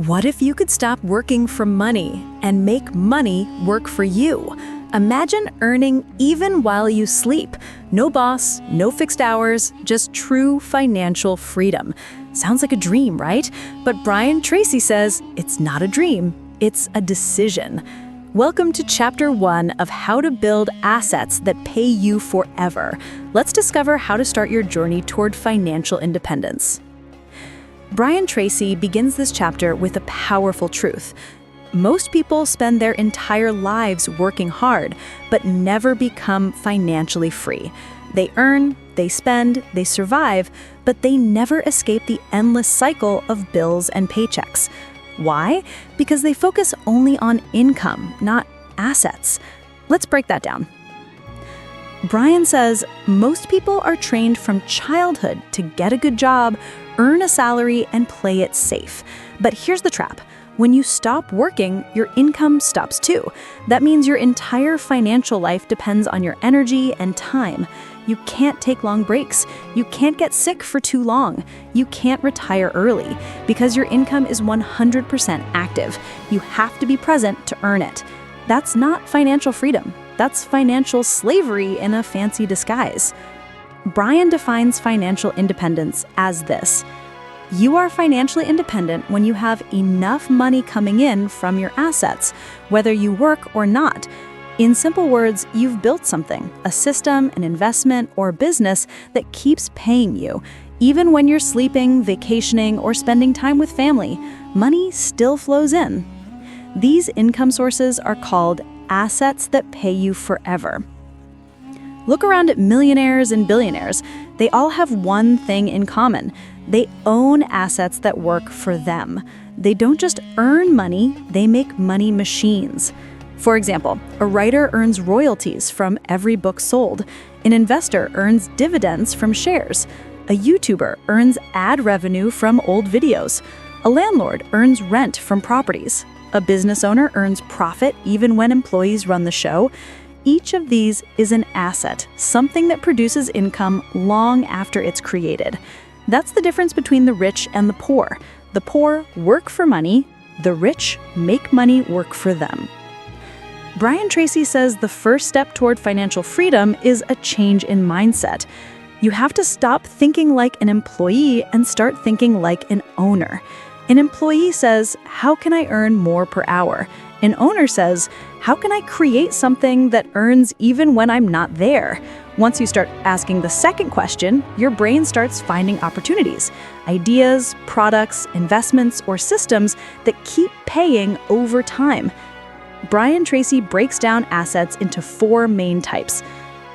What if you could stop working for money and make money work for you? Imagine earning even while you sleep. No boss, no fixed hours, just true financial freedom. Sounds like a dream, right? But Brian Tracy says it's not a dream, it's a decision. Welcome to Chapter 1 of How to Build Assets That Pay You Forever. Let's discover how to start your journey toward financial independence. Brian Tracy begins this chapter with a powerful truth. Most people spend their entire lives working hard, but never become financially free. They earn, they spend, they survive, but they never escape the endless cycle of bills and paychecks. Why? Because they focus only on income, not assets. Let's break that down. Brian says most people are trained from childhood to get a good job, earn a salary, and play it safe. But here's the trap. When you stop working, your income stops too. That means your entire financial life depends on your energy and time. You can't take long breaks. You can't get sick for too long. You can't retire early because your income is 100% active. You have to be present to earn it. That's not financial freedom. That's financial slavery in a fancy disguise. Brian defines financial independence as this. You are financially independent when you have enough money coming in from your assets, whether you work or not. In simple words, you've built something, a system, an investment, or business that keeps paying you. Even when you're sleeping, vacationing, or spending time with family, money still flows in. These income sources are called assets that pay you forever. Look around at millionaires and billionaires. They all have one thing in common. They own assets that work for them. They don't just earn money, they make money machines. For example, a writer earns royalties from every book sold. An investor earns dividends from shares. A YouTuber earns ad revenue from old videos. A landlord earns rent from properties. A business owner earns profit even when employees run the show. Each of these is an asset, something that produces income long after it's created. That's the difference between the rich and the poor. The poor work for money, the rich make money work for them. Brian Tracy says the first step toward financial freedom is a change in mindset. You have to stop thinking like an employee and start thinking like an owner. An employee says, how can I earn more per hour? An owner says, how can I create something that earns even when I'm not there? Once you start asking the second question, your brain starts finding opportunities, ideas, products, investments, or systems that keep paying over time. Brian Tracy breaks down assets into 4 main types.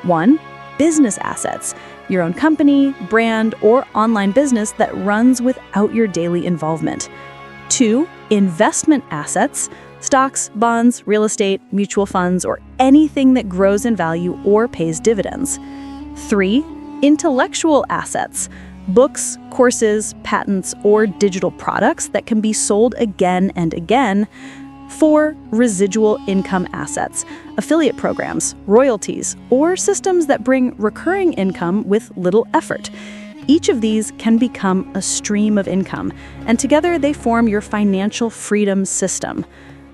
1, business assets, your own company, brand, or online business that runs without your daily involvement. 2, investment assets, stocks, bonds, real estate, mutual funds, or anything that grows in value or pays dividends. 3, intellectual assets, books, courses, patents, or digital products that can be sold again and again. 4, residual income assets, affiliate programs, royalties, or systems that bring recurring income with little effort. Each of these can become a stream of income, and together they form your financial freedom system.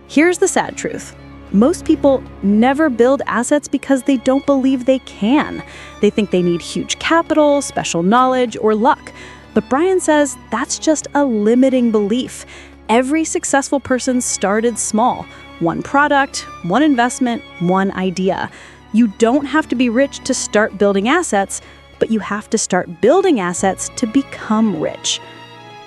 Here's the sad truth. Most people never build assets because they don't believe they can. They think they need huge capital, special knowledge, or luck. But Brian says that's just a limiting belief. Every successful person started small. One product, one investment, one idea. You don't have to be rich to start building assets, but you have to start building assets to become rich.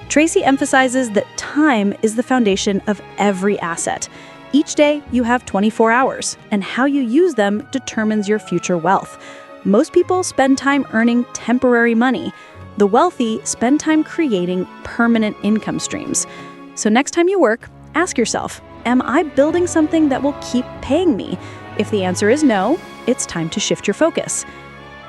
Tracy emphasizes that time is the foundation of every asset. Each day, you have 24 hours, and how you use them determines your future wealth. Most people spend time earning temporary money. The wealthy spend time creating permanent income streams. So next time you work, ask yourself, am I building something that will keep paying me? If the answer is no, it's time to shift your focus.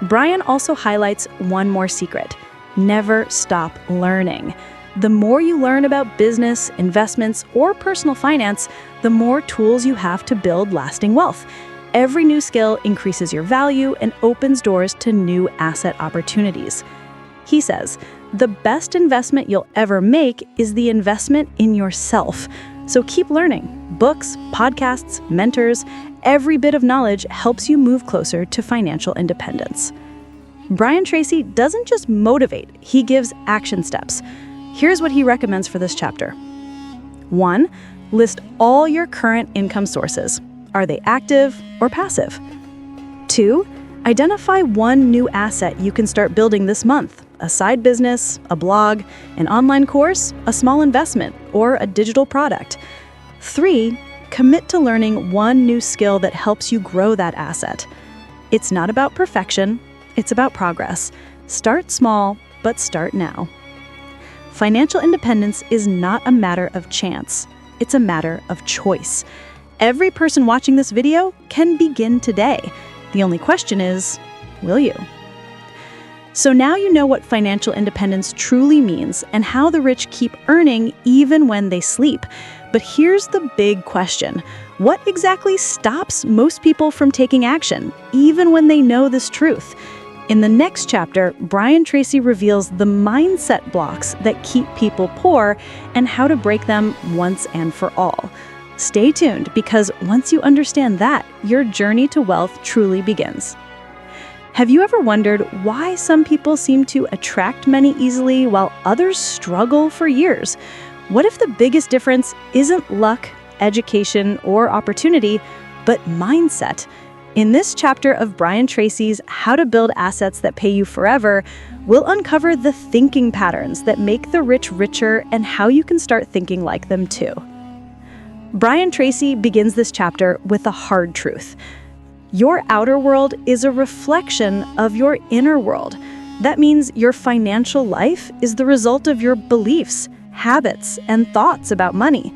Brian also highlights one more secret. Never stop learning. The more you learn about business, investments, or personal finance, the more tools you have to build lasting wealth. Every new skill increases your value and opens doors to new asset opportunities. He says, "The best investment you'll ever make is the investment in yourself." So keep learning. Books, podcasts, mentors, every bit of knowledge helps you move closer to financial independence. Brian Tracy doesn't just motivate, he gives action steps. Here's what he recommends for this chapter. 1. List all your current income sources. Are they active or passive? 2. Identify one new asset you can start building this month. A side business, a blog, an online course, a small investment, or a digital product. 3. Commit to learning one new skill that helps you grow that asset. It's not about perfection, it's about progress. Start small, but start now. Financial independence is not a matter of chance. It's a matter of choice. Every person watching this video can begin today. The only question is, will you? So now you know what financial independence truly means and how the rich keep earning even when they sleep. But here's the big question. What exactly stops most people from taking action, even when they know this truth? In the next chapter, Brian Tracy reveals the mindset blocks that keep people poor and how to break them once and for all. Stay tuned, because once you understand that, your journey to wealth truly begins. Have you ever wondered why some people seem to attract money easily while others struggle for years? What if the biggest difference isn't luck, education, or opportunity, but mindset? In this chapter of Brian Tracy's How to Build Assets That Pay You Forever, we'll uncover the thinking patterns that make the rich richer and how you can start thinking like them too. Brian Tracy begins this chapter with a hard truth. Your outer world is a reflection of your inner world. That means your financial life is the result of your beliefs, habits, and thoughts about money.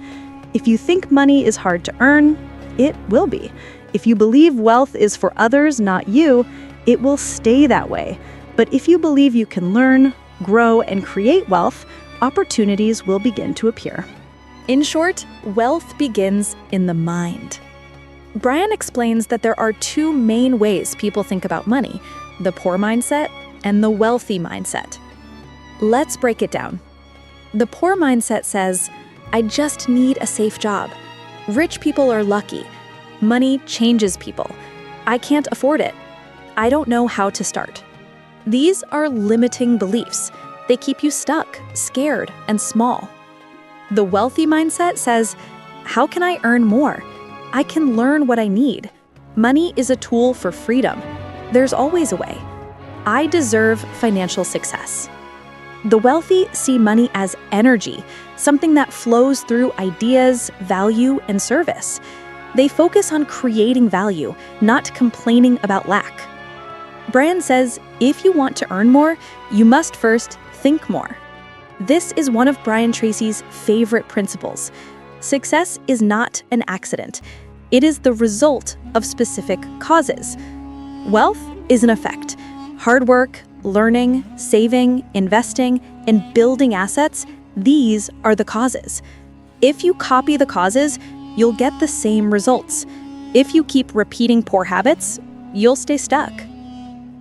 If you think money is hard to earn, it will be. If you believe wealth is for others, not you, it will stay that way. But if you believe you can learn, grow, and create wealth, opportunities will begin to appear. In short, wealth begins in the mind. Brian explains that there are two main ways people think about money: the poor mindset and the wealthy mindset. Let's break it down. The poor mindset says, "I just need a safe job. Rich people are lucky. Money changes people. I can't afford it. I don't know how to start." These are limiting beliefs. They keep you stuck, scared, and small. The wealthy mindset says, "How can I earn more? I can learn what I need. Money is a tool for freedom. There's always a way. I deserve financial success." The wealthy see money as energy, something that flows through ideas, value, and service. They focus on creating value, not complaining about lack. Brian says, if you want to earn more, you must first think more. This is one of Brian Tracy's favorite principles. Success is not an accident. It is the result of specific causes. Wealth is an effect. Hard work, learning, saving, investing, and building assets, these are the causes. If you copy the causes, you'll get the same results. If you keep repeating poor habits, you'll stay stuck.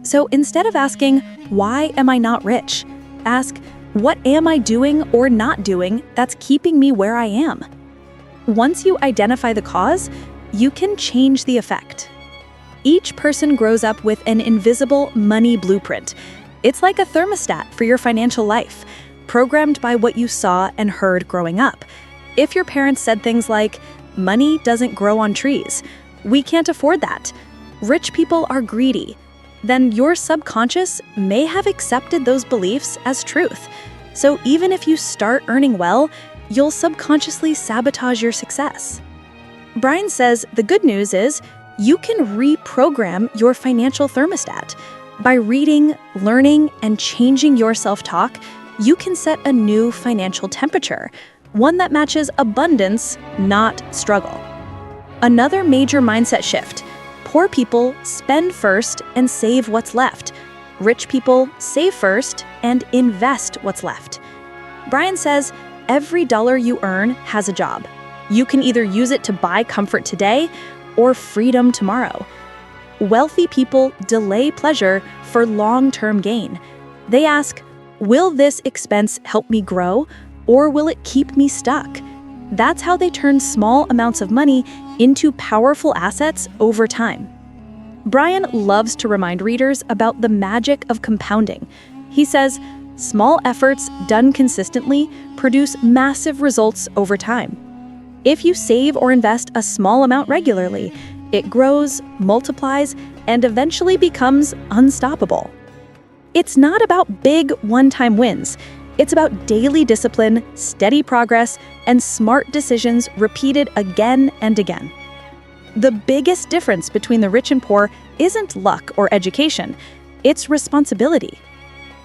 So instead of asking, "Why am I not rich?" ask, "What am I doing or not doing that's keeping me where I am?" Once you identify the cause, you can change the effect. Each person grows up with an invisible money blueprint. It's like a thermostat for your financial life, programmed by what you saw and heard growing up. If your parents said things like, "Money doesn't grow on trees. We can't afford that. Rich people are greedy," then your subconscious may have accepted those beliefs as truth. So even if you start earning well, you'll subconsciously sabotage your success. Brian says the good news is you can reprogram your financial thermostat. By reading, learning, and changing your self-talk, you can set a new financial temperature, one that matches abundance, not struggle. Another major mindset shift: poor people spend first and save what's left. Rich people save first and invest what's left. Brian says every dollar you earn has a job. You can either use it to buy comfort today or freedom tomorrow. Wealthy people delay pleasure for long-term gain. They ask, Will this expense help me grow, or will it keep me stuck? That's how they turn small amounts of money into powerful assets over time. Brian loves to remind readers about the magic of compounding. He says, small efforts done consistently produce massive results over time. If you save or invest a small amount regularly, it grows, multiplies, and eventually becomes unstoppable. It's not about big one-time wins. It's about daily discipline, steady progress, and smart decisions repeated again and again. The biggest difference between the rich and poor isn't luck or education, it's responsibility.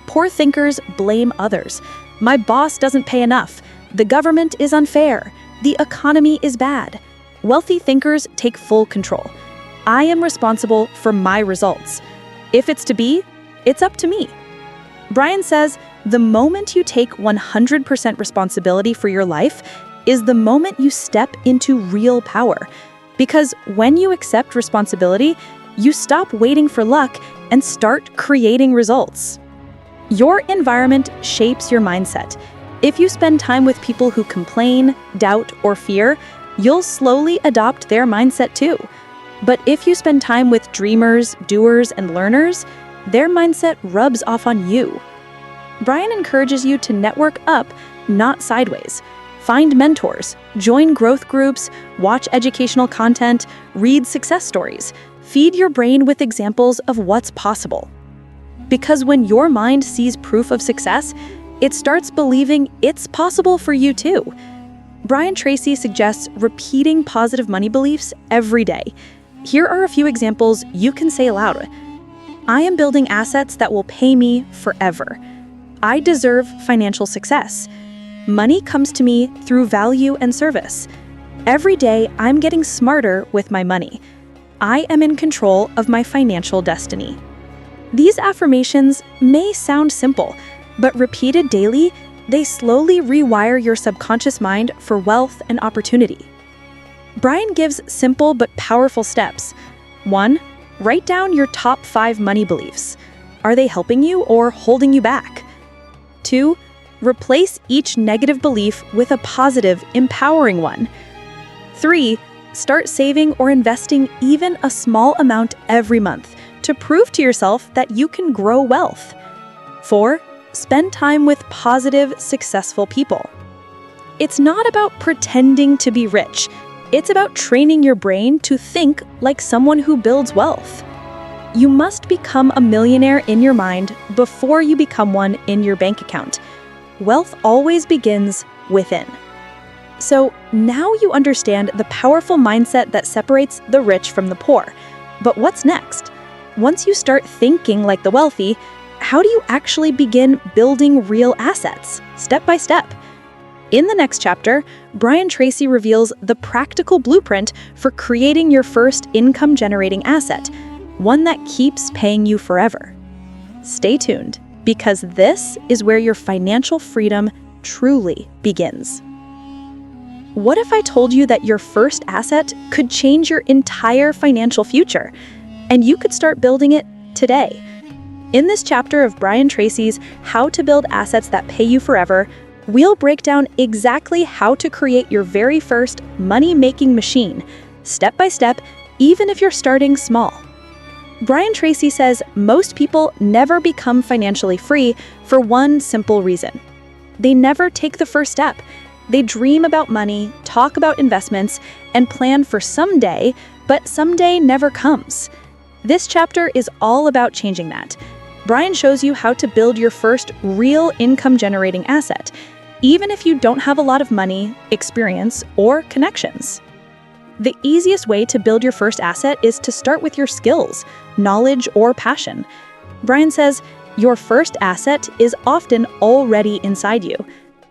Poor thinkers blame others. My boss doesn't pay enough. The government is unfair. The economy is bad. Wealthy thinkers take full control. I am responsible for my results. If it's to be, it's up to me. Brian says, the moment you take 100% responsibility for your life is the moment you step into real power. Because when you accept responsibility, you stop waiting for luck and start creating results. Your environment shapes your mindset. If you spend time with people who complain, doubt, or fear, you'll slowly adopt their mindset too. But if you spend time with dreamers, doers, and learners, their mindset rubs off on you. Brian encourages you to network up, not sideways. Find mentors, join growth groups, watch educational content, read success stories. Feed your brain with examples of what's possible. Because when your mind sees proof of success, it starts believing it's possible for you too. Brian Tracy suggests repeating positive money beliefs every day. Here are a few examples you can say aloud. I am building assets that will pay me forever. I deserve financial success. Money comes to me through value and service. Every day, I'm getting smarter with my money. I am in control of my financial destiny. These affirmations may sound simple, but repeated daily, they slowly rewire your subconscious mind for wealth and opportunity. Brian gives simple but powerful steps. 1. Write down your top 5 money beliefs. Are they helping you or holding you back? 2. Replace each negative belief with a positive, empowering one. 3. Start saving or investing even a small amount every month to prove to yourself that you can grow wealth. 4. Spend time with positive, successful people. It's not about pretending to be rich. It's about training your brain to think like someone who builds wealth. You must become a millionaire in your mind before you become one in your bank account. Wealth always begins within. So now you understand the powerful mindset that separates the rich from the poor. But what's next? Once you start thinking like the wealthy, how do you actually begin building real assets, step by step? In the next chapter, Brian Tracy reveals the practical blueprint for creating your first income-generating asset, one that keeps paying you forever. Stay tuned, because this is where your financial freedom truly begins. What if I told you that your first asset could change your entire financial future, and you could start building it today? In this chapter of Brian Tracy's How to Build Assets That Pay You Forever, we'll break down exactly how to create your very first money-making machine, step by step, even if you're starting small. Brian Tracy says most people never become financially free for one simple reason. They never take the first step. They dream about money, talk about investments, and plan for someday, but someday never comes. This chapter is all about changing that. Brian shows you how to build your first real income-generating asset, even if you don't have a lot of money, experience, or connections. The easiest way to build your first asset is to start with your skills, knowledge, or passion. Brian says, your first asset is often already inside you.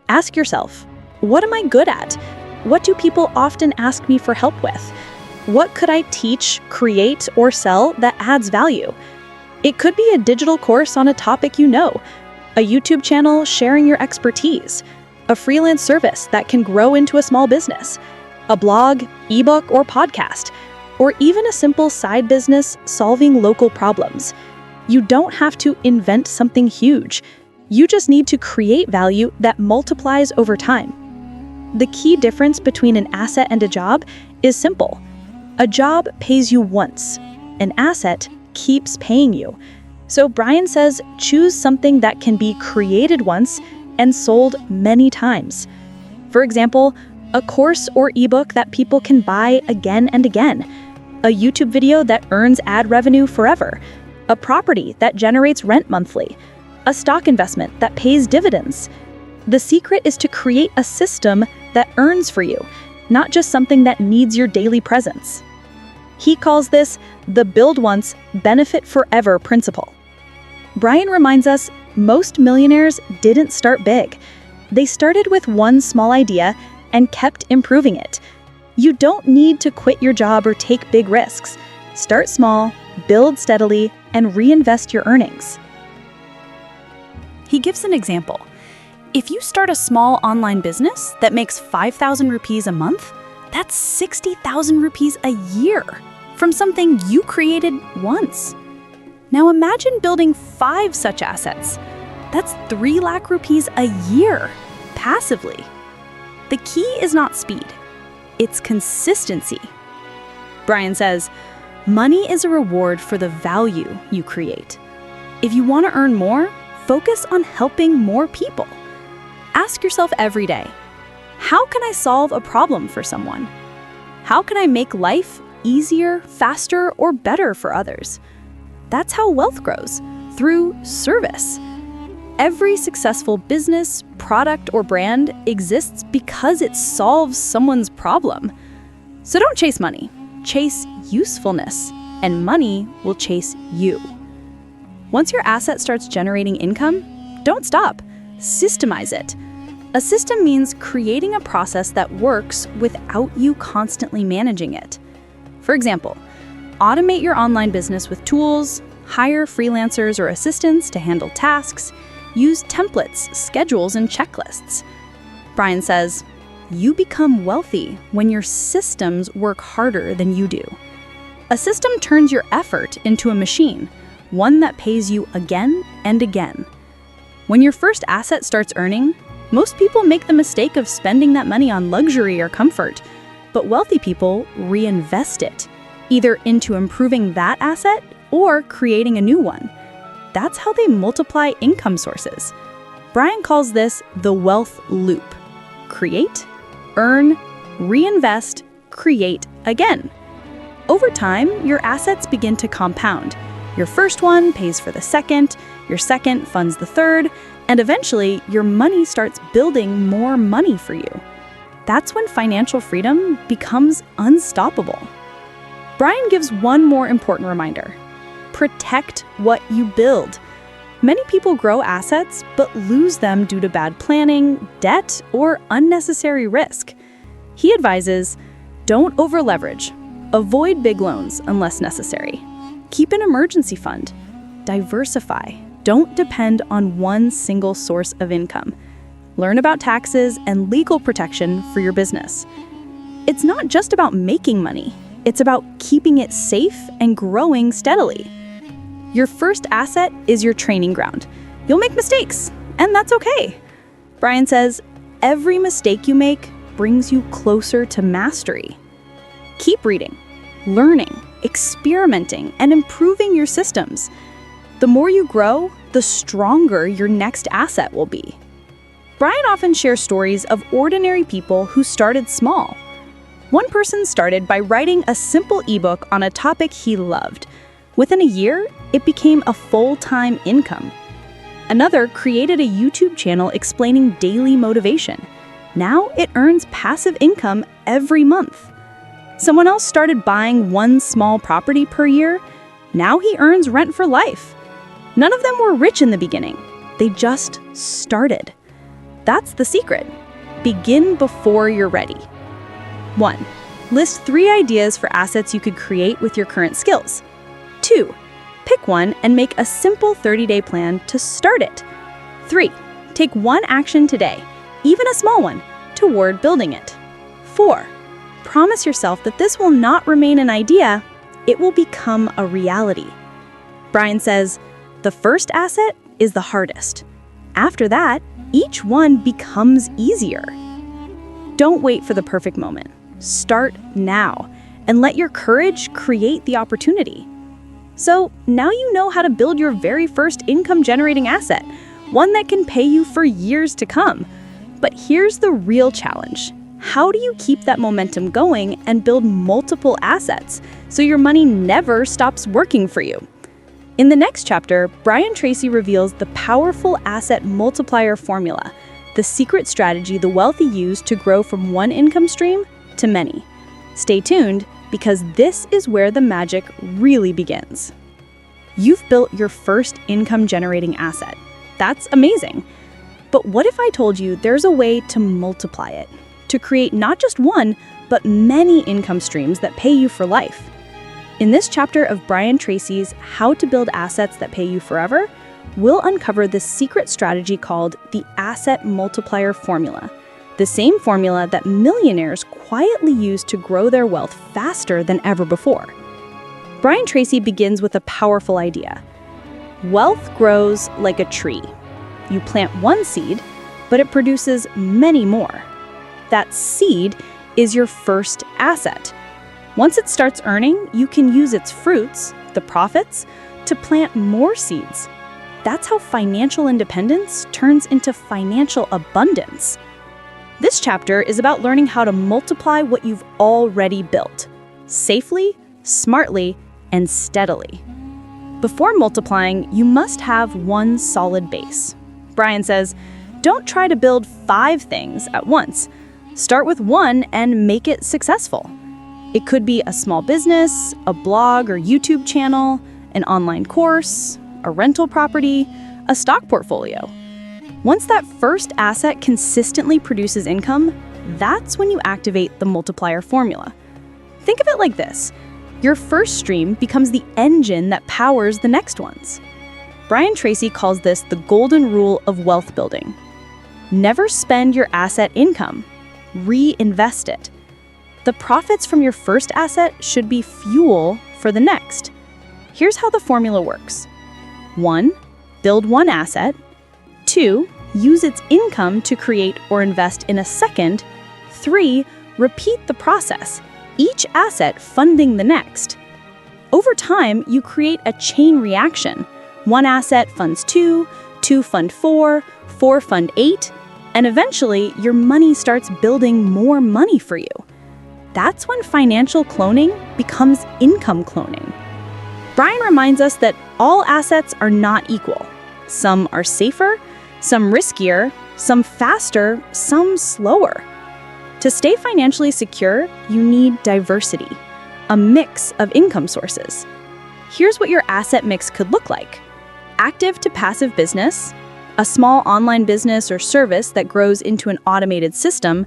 Ask yourself, what am I good at? What do people often ask me for help with? What could I teach, create, or sell that adds value? It could be a digital course on a topic you know, a YouTube channel sharing your expertise, a freelance service that can grow into a small business, a blog, ebook, or podcast, or even a simple side business solving local problems. You don't have to invent something huge. You just need to create value that multiplies over time. The key difference between an asset and a job is simple. A job pays you once. An asset keeps paying you. So Brian says choose something that can be created once and sold many times. For example, a course or ebook that people can buy again and again. A YouTube video that earns ad revenue forever. A property that generates rent monthly. A stock investment that pays dividends. The secret is to create a system that earns for you, not just something that needs your daily presence. He calls this the build once, benefit forever principle. Brian reminds us most millionaires didn't start big. They started with one small idea and kept improving it. You don't need to quit your job or take big risks. Start small, build steadily, and reinvest your earnings. He gives an example. If you start a small online business that makes 5,000 rupees a month, that's 60,000 rupees a year from something you created once. Now imagine building 5 such assets. That's 3 lakh rupees a year, passively. The key is not speed, it's consistency. Brian says, money is a reward for the value you create. If you want to earn more, focus on helping more people. Ask yourself every day, how can I solve a problem for someone? How can I make life easier, faster, or better for others? That's how wealth grows, through service. Every successful business, product, or brand exists because it solves someone's problem. So don't chase money, chase usefulness, and money will chase you. Once your asset starts generating income, don't stop. Systemize it. A system means creating a process that works without you constantly managing it. For example, automate your online business with tools, hire freelancers or assistants to handle tasks, use templates, schedules, and checklists. Brian says, you become wealthy when your systems work harder than you do. A system turns your effort into a machine, one that pays you again and again. When your first asset starts earning, most people make the mistake of spending that money on luxury or comfort, but wealthy people reinvest it, either into improving that asset or creating a new one. That's how they multiply income sources. Brian calls this the wealth loop. Create, earn, reinvest, create again. Over time, your assets begin to compound. Your first one pays for the second, your second funds the third, and eventually your money starts building more money for you. That's when financial freedom becomes unstoppable. Brian gives one more important reminder. Protect what you build. Many people grow assets but lose them due to bad planning, debt, or unnecessary risk. He advises, don't over-leverage. Avoid big loans unless necessary. Keep an emergency fund. Diversify. Don't depend on one single source of income. Learn about taxes and legal protection for your business. It's not just about making money. It's about keeping it safe and growing steadily. Your first asset is your training ground. You'll make mistakes, and that's okay. Brian says, every mistake you make brings you closer to mastery. Keep reading, learning, experimenting, and improving your systems. The more you grow, the stronger your next asset will be. Brian often shares stories of ordinary people who started small. One person started by writing a simple ebook on a topic he loved. Within a year, it became a full-time income. Another created a YouTube channel explaining daily motivation. Now it earns passive income every month. Someone else started buying one small property per year. Now he earns rent for life. None of them were rich in the beginning. They just started. That's the secret. Begin before you're ready. 1. List 3 ideas for assets you could create with your current skills. 2. Pick one and make a simple 30-day plan to start it. 3. Take one action today, even a small one, toward building it. 4. Promise yourself that this will not remain an idea, it will become a reality. Brian says, the first asset is the hardest. After that, each one becomes easier. Don't wait for the perfect moment. Start now and let your courage create the opportunity. So now you know how to build your very first income-generating asset, one that can pay you for years to come. But here's the real challenge. How do you keep that momentum going and build multiple assets so your money never stops working for you? In the next chapter, Brian Tracy reveals the powerful asset multiplier formula, the secret strategy the wealthy use to grow from one income stream to many. Stay tuned, because this is where the magic really begins. You've built your first income-generating asset. That's amazing. But what if I told you there's a way to multiply it, to create not just one, but many income streams that pay you for life? In this chapter of Brian Tracy's How to Build Assets That Pay You Forever, we'll uncover the secret strategy called the asset multiplier formula, the same formula that millionaires quietly use to grow their wealth faster than ever before. Brian Tracy begins with a powerful idea. Wealth grows like a tree. You plant one seed, but it produces many more. That seed is your first asset. Once it starts earning, you can use its fruits, the profits, to plant more seeds. That's how financial independence turns into financial abundance. This chapter is about learning how to multiply what you've already built, safely, smartly, and steadily. Before multiplying, you must have one solid base. Brian says, don't try to build 5 things at once. Start with one and make it successful. It could be a small business, a blog or YouTube channel, an online course, a rental property, a stock portfolio. Once that first asset consistently produces income, that's when you activate the multiplier formula. Think of it like this. Your first stream becomes the engine that powers the next ones. Brian Tracy calls this the golden rule of wealth building. Never spend your asset income. Reinvest it. The profits from your first asset should be fuel for the next. Here's how the formula works. 1. Build one asset. 2. Use its income to create or invest in a second. 3. Repeat the process, each asset funding the next. Over time, you create a chain reaction. One asset funds 2, 2 fund 4, 4 fund 8, and eventually your money starts building more money for you. That's when financial cloning becomes income cloning. Brian reminds us that all assets are not equal. Some are safer, some riskier, some faster, some slower. To stay financially secure, you need diversity, a mix of income sources. Here's what your asset mix could look like. Active to passive business, a small online business or service that grows into an automated system,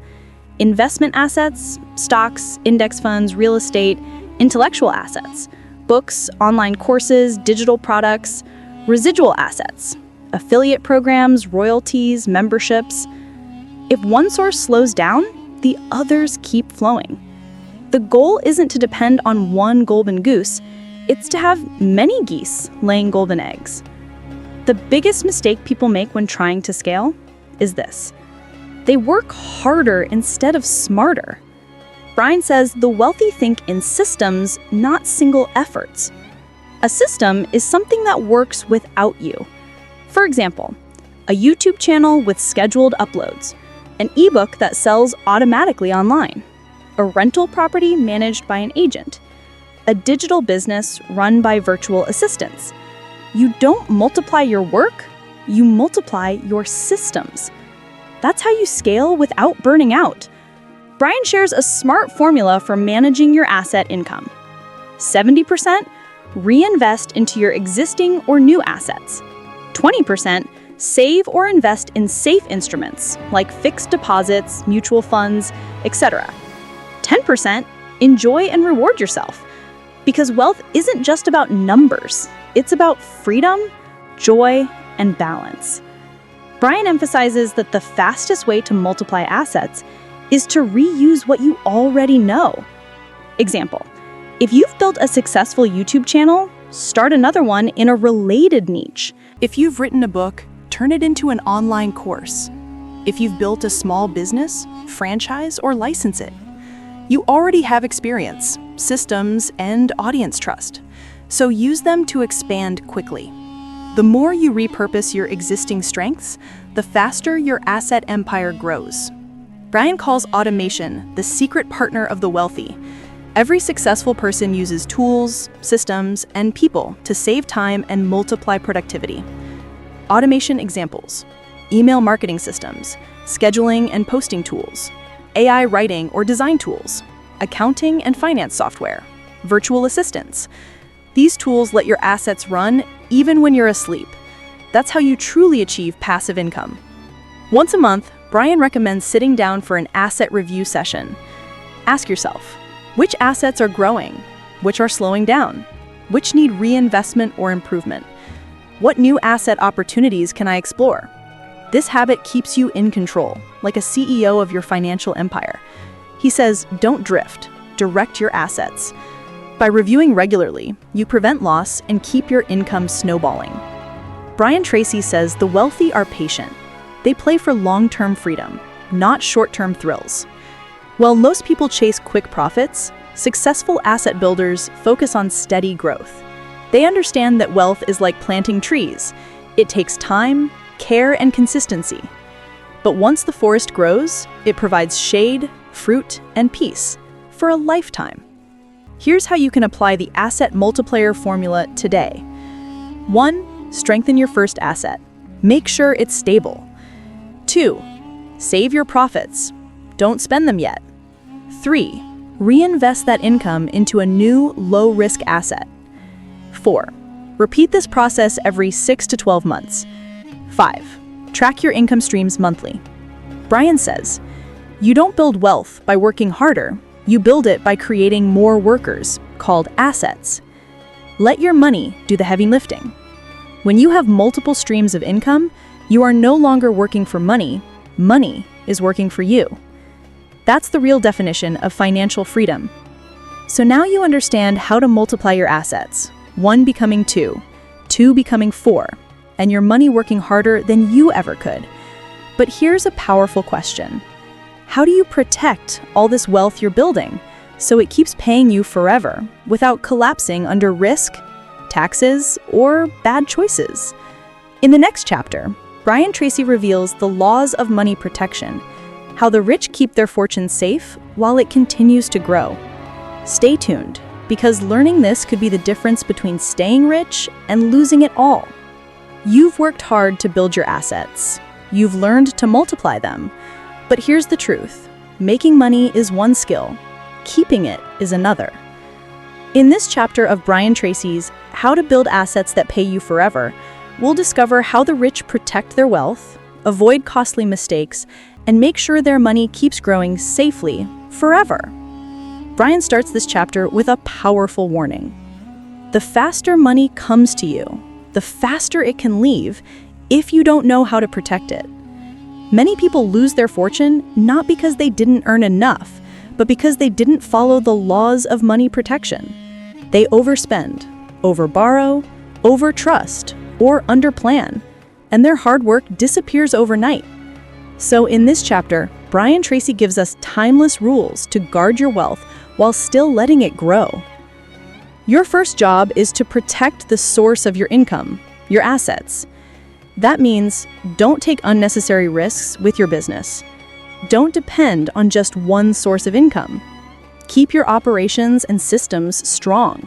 investment assets, stocks, index funds, real estate, intellectual assets, books, online courses, digital products, residual assets, affiliate programs, royalties, memberships. If one source slows down, the others keep flowing. The goal isn't to depend on one golden goose, it's to have many geese laying golden eggs. The biggest mistake people make when trying to scale is this. They work harder instead of smarter. Brian says the wealthy think in systems, not single efforts. A system is something that works without you. For example, a YouTube channel with scheduled uploads, an ebook that sells automatically online, a rental property managed by an agent, a digital business run by virtual assistants. You don't multiply your work, you multiply your systems. That's how you scale without burning out. Brian shares a smart formula for managing your asset income. 70% reinvest into your existing or new assets. 20% save or invest in safe instruments like fixed deposits, mutual funds, etc. 10% enjoy and reward yourself. Because wealth isn't just about numbers, it's about freedom, joy, and balance. Brian emphasizes that the fastest way to multiply assets is to reuse what you already know. Example, if you've built a successful YouTube channel, start another one in a related niche. If you've written a book, turn it into an online course. If you've built a small business, franchise, or license it, you already have experience, systems, and audience trust, so use them to expand quickly. The more you repurpose your existing strengths, the faster your asset empire grows. Brian calls automation the secret partner of the wealthy. Every successful person uses tools, systems, and people to save time and multiply productivity. Automation examples: email marketing systems, scheduling and posting tools, AI writing or design tools, accounting and finance software, virtual assistants. These tools let your assets run even when you're asleep. That's how you truly achieve passive income. Once a month, Brian recommends sitting down for an asset review session. Ask yourself, which assets are growing? Which are slowing down? Which need reinvestment or improvement? What new asset opportunities can I explore? This habit keeps you in control, like a CEO of your financial empire. He says, don't drift, direct your assets. By reviewing regularly, you prevent loss and keep your income snowballing. Brian Tracy says the wealthy are patient. They play for long-term freedom, not short-term thrills. While most people chase quick profits, successful asset builders focus on steady growth. They understand that wealth is like planting trees. It takes time, care, and consistency. But once the forest grows, it provides shade, fruit, and peace for a lifetime. Here's how you can apply the asset multiplier formula today. 1. Strengthen your first asset. Make sure it's stable. 2. Save your profits. Don't spend them yet. 3. Reinvest that income into a new, low-risk asset. 4. Repeat this process every 6 to 12 months. 5. Track your income streams monthly. Brian says, you don't build wealth by working harder. You build it by creating more workers, called assets. Let your money do the heavy lifting. When you have multiple streams of income, you are no longer working for money. Money is working for you. That's the real definition of financial freedom. So now you understand how to multiply your assets. 1 becoming 2, 2 becoming 4, and your money working harder than you ever could. But here's a powerful question. How do you protect all this wealth you're building so it keeps paying you forever without collapsing under risk, taxes, or bad choices? In the next chapter, Brian Tracy reveals the laws of money protection, how the rich keep their fortunes safe while it continues to grow. Stay tuned, because learning this could be the difference between staying rich and losing it all. You've worked hard to build your assets. You've learned to multiply them. But here's the truth. Making money is one skill. Keeping it is another. In this chapter of Brian Tracy's How to Build Assets That Pay You Forever, we'll discover how the rich protect their wealth, avoid costly mistakes, and make sure their money keeps growing safely forever. Brian starts this chapter with a powerful warning. The faster money comes to you, the faster it can leave if you don't know how to protect it. Many people lose their fortune not because they didn't earn enough, but because they didn't follow the laws of money protection. They overspend, overborrow, overtrust, or underplan, and their hard work disappears overnight. So in this chapter, Brian Tracy gives us timeless rules to guard your wealth while still letting it grow. Your first job is to protect the source of your income, your assets. That means don't take unnecessary risks with your business. Don't depend on just one source of income. Keep your operations and systems strong.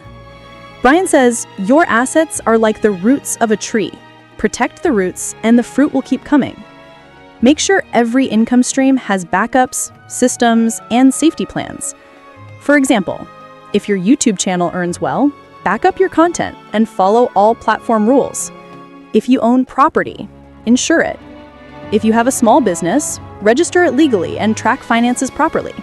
Brian says your assets are like the roots of a tree. Protect the roots and the fruit will keep coming. Make sure every income stream has backups, systems, and safety plans. For example, if your YouTube channel earns well, back up your content and follow all platform rules. If you own property, insure it. If you have a small business, register it legally and track finances properly.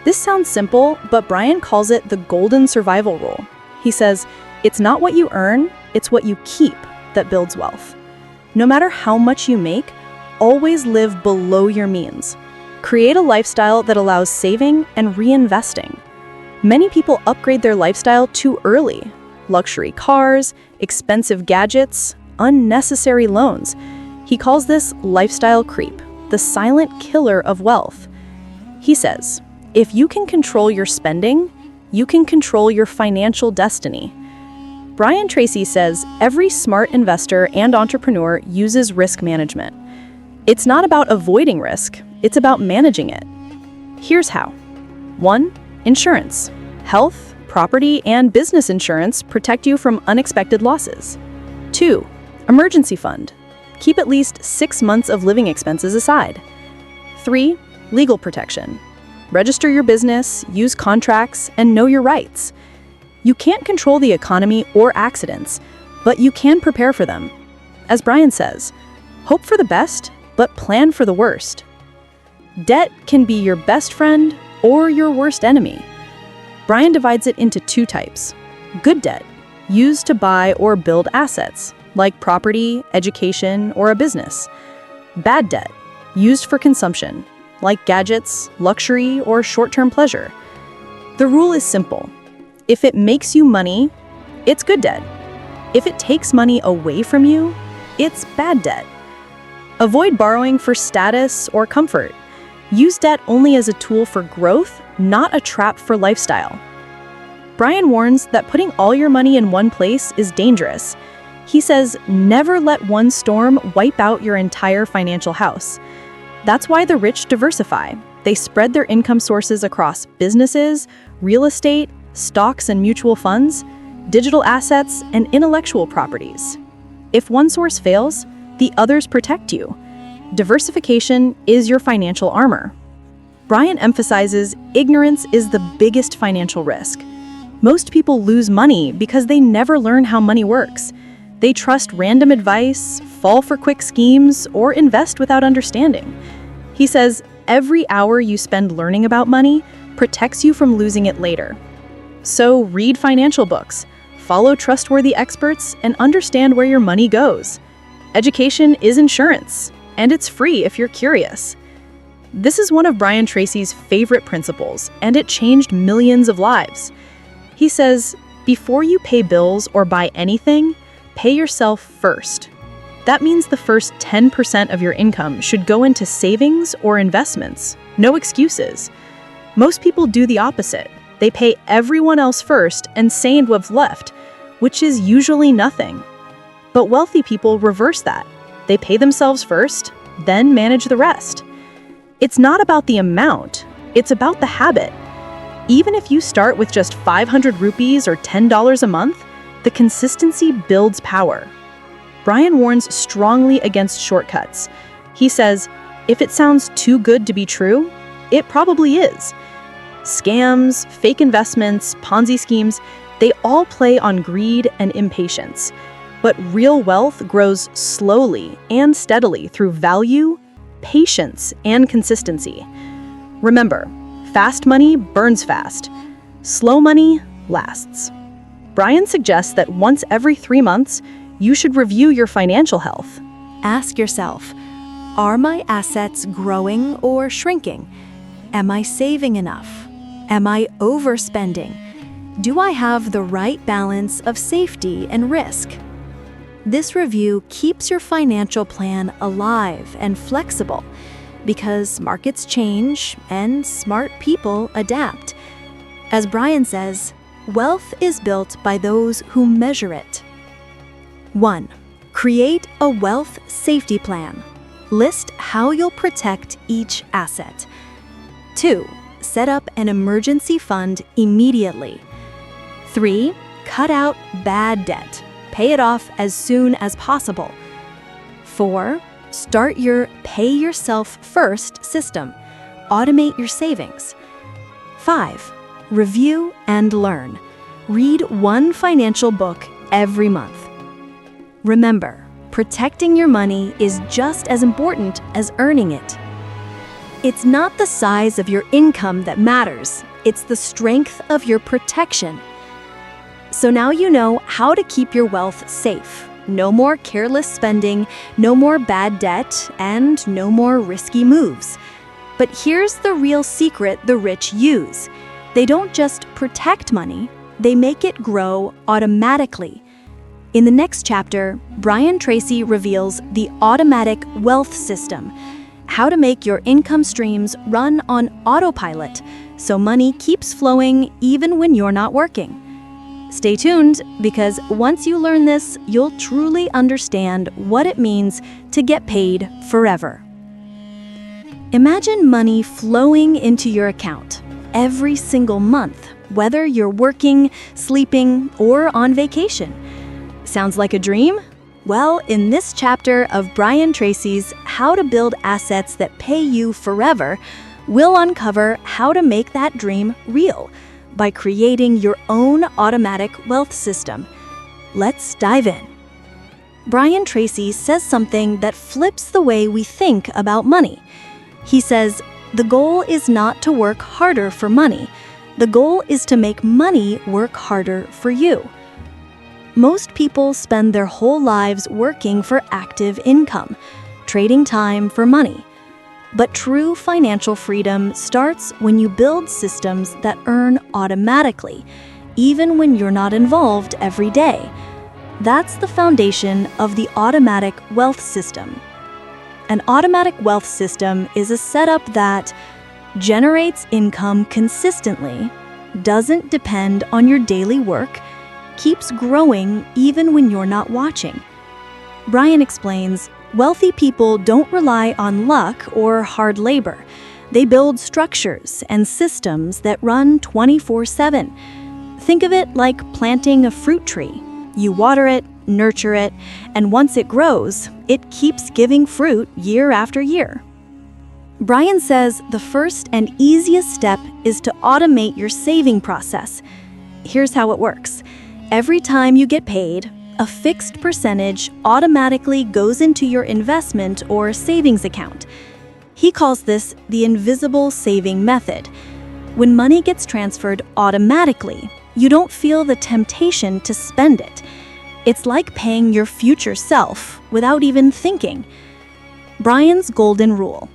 This sounds simple, but Brian calls it the golden survival rule. He says, it's not what you earn, it's what you keep that builds wealth. No matter how much you make, always live below your means. Create a lifestyle that allows saving and reinvesting. Many people upgrade their lifestyle too early. Luxury cars, expensive gadgets, unnecessary loans. He calls this lifestyle creep, the silent killer of wealth. He says, if you can control your spending, you can control your financial destiny. Brian Tracy says every smart investor and entrepreneur uses risk management. It's not about avoiding risk, it's about managing it. Here's how. 1. Insurance. Health, property, and business insurance protect you from unexpected losses. 2. Emergency fund. Keep at least 6 months of living expenses aside. 3. Legal protection. Register your business, use contracts, and know your rights. You can't control the economy or accidents, but you can prepare for them. As Brian says, hope for the best, but plan for the worst. Debt can be your best friend or your worst enemy. Brian divides it into 2 types. Good debt, used to buy or build assets, like property, education, or a business. Bad debt, used for consumption, like gadgets, luxury, or short-term pleasure. The rule is simple. If it makes you money, it's good debt. If it takes money away from you, it's bad debt. Avoid borrowing for status or comfort. Use debt only as a tool for growth, not a trap for lifestyle. Brian warns that putting all your money in one place is dangerous. He says, never let one storm wipe out your entire financial house. That's why the rich diversify. They spread their income sources across businesses, real estate, stocks and mutual funds, digital assets, and intellectual properties. If one source fails, the others protect you. Diversification is your financial armor. Brian emphasizes ignorance is the biggest financial risk. Most people lose money because they never learn how money works. They trust random advice, fall for quick schemes, or invest without understanding. He says every hour you spend learning about money protects you from losing it later. So read financial books, follow trustworthy experts, and understand where your money goes. Education is insurance, and it's free if you're curious. This is one of Brian Tracy's favorite principles, and it changed millions of lives. He says, before you pay bills or buy anything, pay yourself first. That means the first 10% of your income should go into savings or investments. No excuses. Most people do the opposite. They pay everyone else first and save what's left, which is usually nothing. But wealthy people reverse that. They pay themselves first, then manage the rest. It's not about the amount, it's about the habit. Even if you start with just 500 rupees or $10 a month, the consistency builds power. Brian warns strongly against shortcuts. He says, if it sounds too good to be true, it probably is. Scams, fake investments, Ponzi schemes, they all play on greed and impatience. But real wealth grows slowly and steadily through value, patience, and consistency. Remember, fast money burns fast. Slow money lasts. Brian suggests that once every 3 months, you should review your financial health. Ask yourself, are my assets growing or shrinking? Am I saving enough? Am I overspending? Do I have the right balance of safety and risk? This review keeps your financial plan alive and flexible because markets change and smart people adapt. As Brian says, wealth is built by those who measure it. 1. Create a wealth safety plan. List how you'll protect each asset. 2. Set up an emergency fund immediately. 3. Cut out bad debt. Pay it off as soon as possible. 4. Start your pay yourself first system. Automate your savings. 5. Review and learn. Read one financial book every month. Remember, protecting your money is just as important as earning it. It's not the size of your income that matters, it's the strength of your protection. So now you know how to keep your wealth safe. No more careless spending, no more bad debt, and no more risky moves. But here's the real secret the rich use. They don't just protect money, they make it grow automatically. In the next chapter, Brian Tracy reveals the automatic wealth system, how to make your income streams run on autopilot so money keeps flowing even when you're not working. Stay tuned, because once you learn this, you'll truly understand what it means to get paid forever. Imagine money flowing into your account every single month, whether you're working, sleeping, or on vacation. Sounds like a dream? Well, in this chapter of Brian Tracy's How to Build Assets That Pay You Forever, we'll uncover how to make that dream real by creating your own automatic wealth system. Let's dive in. Brian Tracy says something that flips the way we think about money. He says, the goal is not to work harder for money. The goal is to make money work harder for you. Most people spend their whole lives working for active income, trading time for money. But true financial freedom starts when you build systems that earn automatically, even when you're not involved every day. That's the foundation of the automatic wealth system. An automatic wealth system is a setup that generates income consistently, doesn't depend on your daily work, keeps growing even when you're not watching. Brian explains, wealthy people don't rely on luck or hard labor. They build structures and systems that run 24/7. Think of it like planting a fruit tree. You water it, nurture it, and once it grows, it keeps giving fruit year after year. Brian says the first and easiest step is to automate your saving process. Here's how it works. Every time you get paid, a fixed percentage automatically goes into your investment or savings account. He calls this the invisible saving method. When money gets transferred automatically, you don't feel the temptation to spend it. It's like paying your future self without even thinking. Brian's golden rule: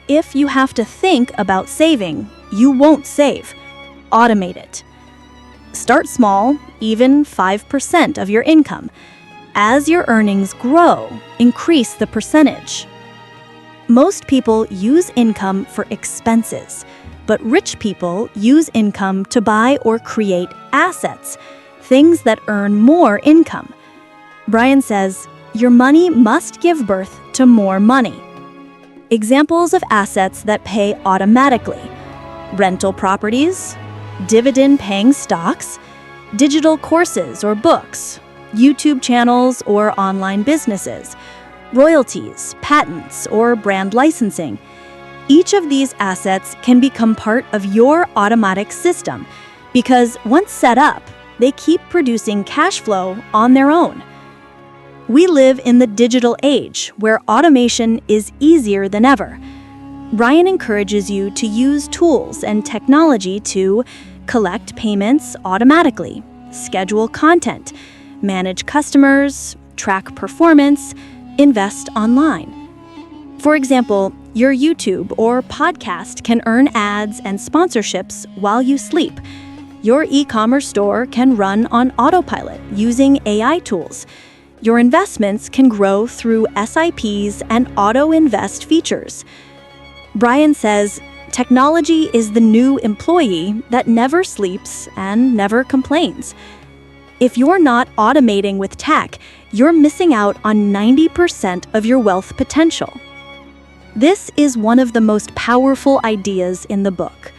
if you have to think about saving, you won't save. Automate it. Start small, even 5% of your income. As your earnings grow, increase the percentage. Most people use income for expenses, but rich people use income to buy or create assets, things that earn more income. Brian says, your money must give birth to more money. Examples of assets that pay automatically: rental properties, dividend-paying stocks, digital courses or books, YouTube channels or online businesses, royalties, patents, or brand licensing. Each of these assets can become part of your automatic system because once set up, they keep producing cash flow on their own. We live in the digital age where automation is easier than ever. Brian encourages you to use tools and technology to collect payments automatically, schedule content, manage customers, track performance, invest online. For example, your YouTube or podcast can earn ads and sponsorships while you sleep. Your e-commerce store can run on autopilot using AI tools. Your investments can grow through SIPs and auto-invest features. Brian says, technology is the new employee that never sleeps and never complains. If you're not automating with tech, you're missing out on 90% of your wealth potential. This is one of the most powerful ideas in the book.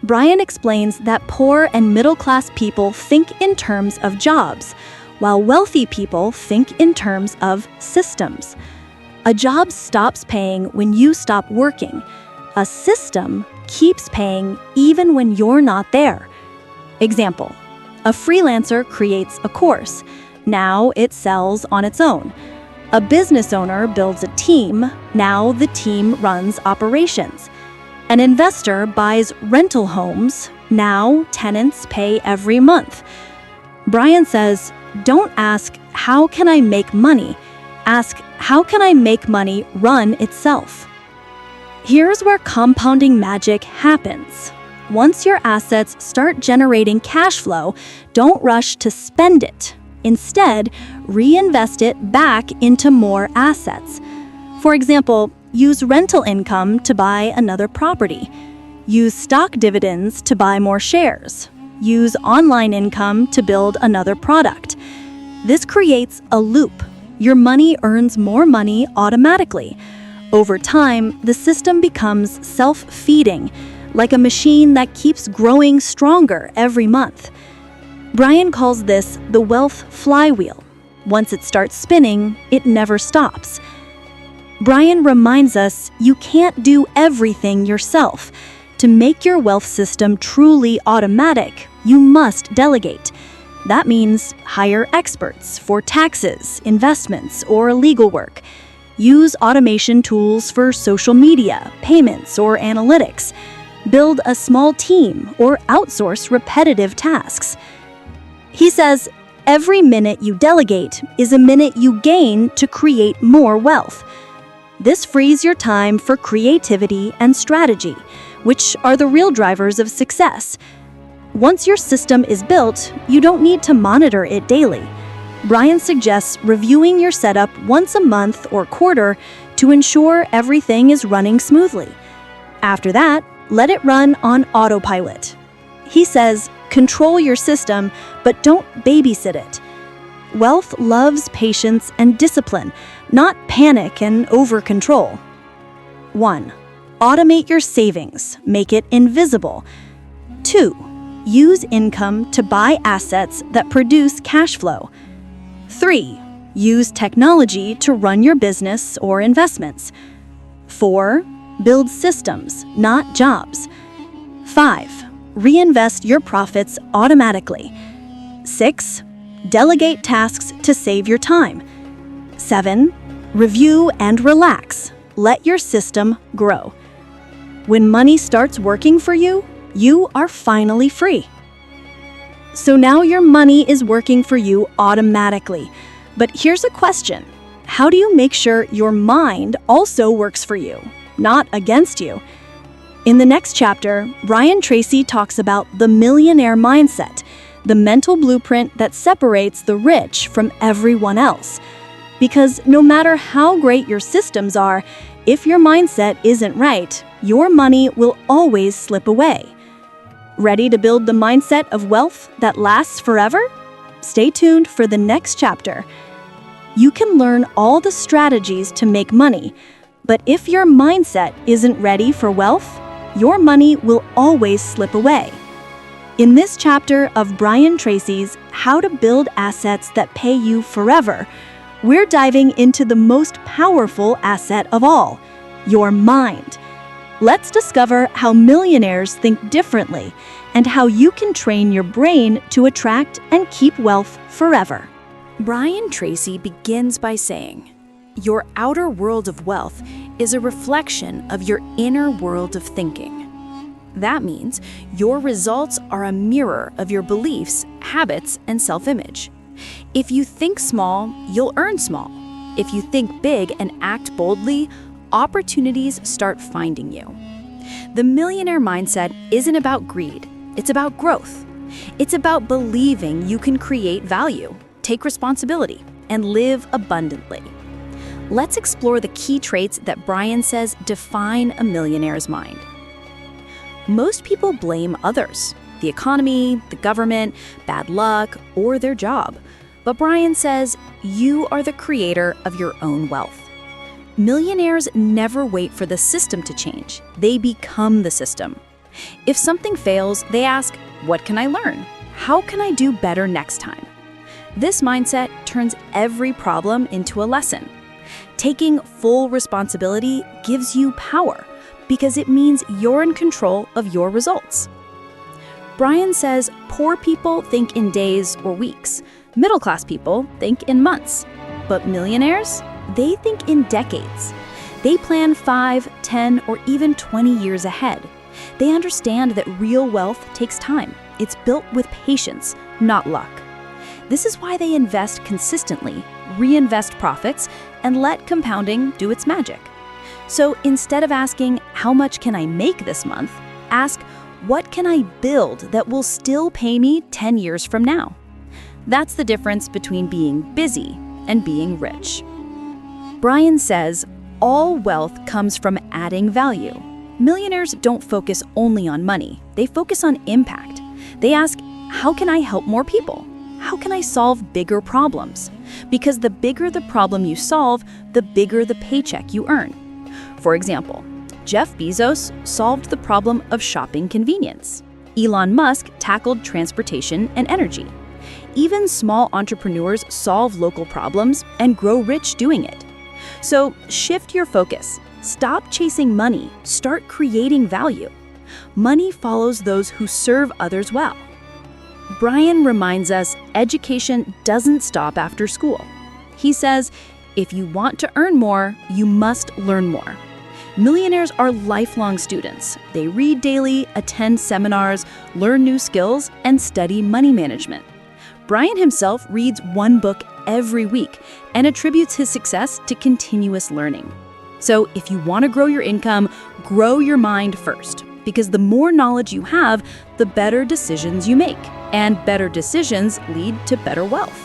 Brian explains that poor and middle-class people think in terms of jobs, while wealthy people think in terms of systems. A job stops paying when you stop working. A system keeps paying even when you're not there. Example: a freelancer creates a course. Now it sells on its own. A business owner builds a team. Now the team runs operations. An investor buys rental homes. Now tenants pay every month. Brian says, don't ask, how can I make money? Ask, how can I make money run itself? Here's where compounding magic happens. Once your assets start generating cash flow, don't rush to spend it. Instead, reinvest it back into more assets. For example, use rental income to buy another property. Use stock dividends to buy more shares. Use online income to build another product. This creates a loop. Your money earns more money automatically. Over time, the system becomes self-feeding, like a machine that keeps growing stronger every month. Brian calls this the wealth flywheel. Once it starts spinning, it never stops. Brian reminds us you can't do everything yourself. To make your wealth system truly automatic, you must delegate. That means hire experts for taxes, investments, or legal work. Use automation tools for social media, payments, or analytics. Build a small team or outsource repetitive tasks. He says, every minute you delegate is a minute you gain to create more wealth. This frees your time for creativity and strategy, which are the real drivers of success. Once your system is built, you don't need to monitor it daily. Brian suggests reviewing your setup once a month or quarter to ensure everything is running smoothly. After that, let it run on autopilot. He says, control your system, but don't babysit it. Wealth loves patience and discipline, not panic and over-control. 1. Automate your savings, make it invisible. 2. Use income to buy assets that produce cash flow. 3. Use technology to run your business or investments. 4. Build systems, not jobs. 5. Reinvest your profits automatically. 6. Delegate tasks to save your time. 7. Review and relax. Let your system grow. When money starts working for you, you are finally free. So now your money is working for you automatically. But here's a question. How do you make sure your mind also works for you, not against you? In the next chapter, Brian Tracy talks about the millionaire mindset, the mental blueprint that separates the rich from everyone else. Because no matter how great your systems are, if your mindset isn't right, your money will always slip away. Ready to build the mindset of wealth that lasts forever? Stay tuned for the next chapter. You can learn all the strategies to make money, but if your mindset isn't ready for wealth, your money will always slip away. In this chapter of Brian Tracy's How to Build Assets That Pay You Forever, we're diving into the most powerful asset of all, your mind. Let's discover how millionaires think differently and how you can train your brain to attract and keep wealth forever. Brian Tracy begins by saying, your outer world of wealth is a reflection of your inner world of thinking. That means your results are a mirror of your beliefs, habits, and self-image. If you think small, you'll earn small. If you think big and act boldly, opportunities start finding you. The millionaire mindset isn't about greed, it's about growth. It's about believing you can create value, take responsibility, and live abundantly. Let's explore the key traits that Brian says define a millionaire's mind. Most people blame others, the economy, the government, bad luck, or their job. But Brian says you are the creator of your own wealth. Millionaires never wait for the system to change. They become the system. If something fails, they ask, what can I learn? How can I do better next time? This mindset turns every problem into a lesson. Taking full responsibility gives you power because it means you're in control of your results. Brian says poor people think in days or weeks. Middle-class people think in months. But millionaires, they think in decades. They plan 5, 10, or even 20 years ahead. They understand that real wealth takes time. It's built with patience, not luck. This is why they invest consistently, reinvest profits, and let compounding do its magic. So instead of asking, how much can I make this month? Ask, what can I build that will still pay me 10 years from now? That's the difference between being busy and being rich. Brian says, all wealth comes from adding value. Millionaires don't focus only on money. They focus on impact. They ask, how can I help more people? How can I solve bigger problems? Because the bigger the problem you solve, the bigger the paycheck you earn. For example, Jeff Bezos solved the problem of shopping convenience. Elon Musk tackled transportation and energy. Even small entrepreneurs solve local problems and grow rich doing it. So shift your focus. Stop chasing money. Start creating value. Money follows those who serve others well. Brian reminds us education doesn't stop after school. He says, if you want to earn more, you must learn more. Millionaires are lifelong students. They read daily, attend seminars, learn new skills, and study money management. Brian himself reads one book every week and attributes his success to continuous learning. So if you want to grow your income, grow your mind first, because the more knowledge you have, the better decisions you make, and better decisions lead to better wealth.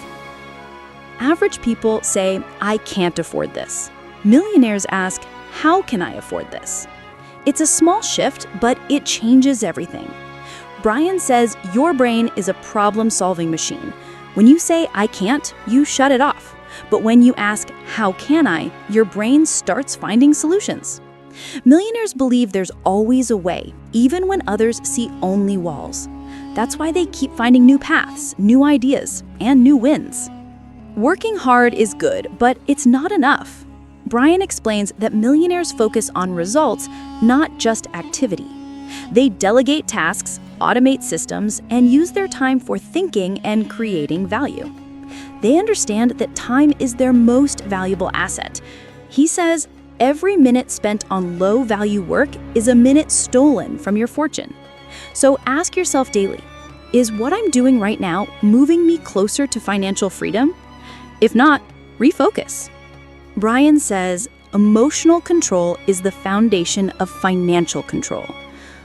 Average people say, I can't afford this. Millionaires ask, how can I afford this? It's a small shift, but it changes everything. Brian says your brain is a problem-solving machine. When you say, I can't, you shut it off. But when you ask, how can I, your brain starts finding solutions. Millionaires believe there's always a way, even when others see only walls. That's why they keep finding new paths, new ideas, and new wins. Working hard is good, but it's not enough. Brian explains that millionaires focus on results, not just activity. They delegate tasks, automate systems, and use their time for thinking and creating value. They understand that time is their most valuable asset. He says, every minute spent on low-value work is a minute stolen from your fortune. So ask yourself daily, is what I'm doing right now moving me closer to financial freedom? If not, refocus. Brian says, emotional control is the foundation of financial control.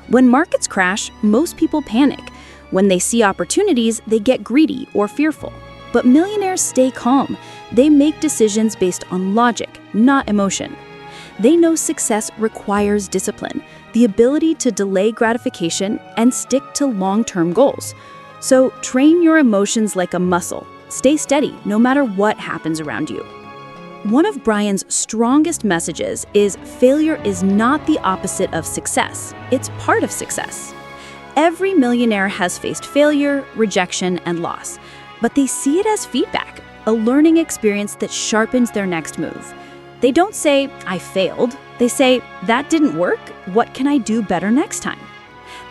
When markets crash, most people panic. When they see opportunities, they get greedy or fearful. But millionaires stay calm. They make decisions based on logic, not emotion. They know success requires discipline, the ability to delay gratification and stick to long-term goals. So train your emotions like a muscle. Stay steady no matter what happens around you. One of Brian's strongest messages is failure is not the opposite of success. It's part of success. Every millionaire has faced failure, rejection, and loss, but they see it as feedback, a learning experience that sharpens their next move. They don't say, I failed. They say, that didn't work. What can I do better next time?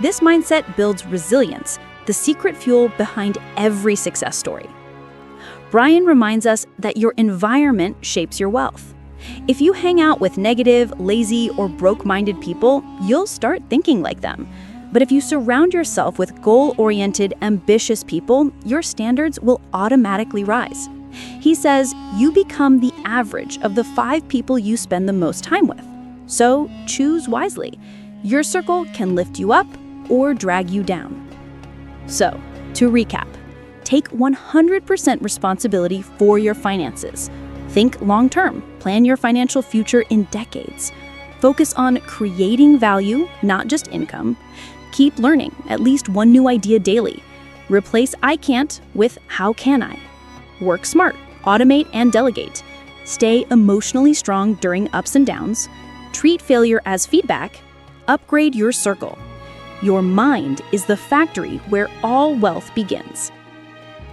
This mindset builds resilience, the secret fuel behind every success story. Brian reminds us that your environment shapes your wealth. If you hang out with negative, lazy, or broke-minded people, you'll start thinking like them. But if you surround yourself with goal-oriented, ambitious people, your standards will automatically rise. He says you become the average of the 5 people you spend the most time with. So choose wisely. Your circle can lift you up or drag you down. So, to recap, take 100% responsibility for your finances. Think long-term. Plan your financial future in decades. Focus on creating value, not just income. Keep learning at least one new idea daily. Replace I can't with how can I. Work smart, automate and delegate. Stay emotionally strong during ups and downs. Treat failure as feedback. Upgrade your circle. Your mind is the factory where all wealth begins.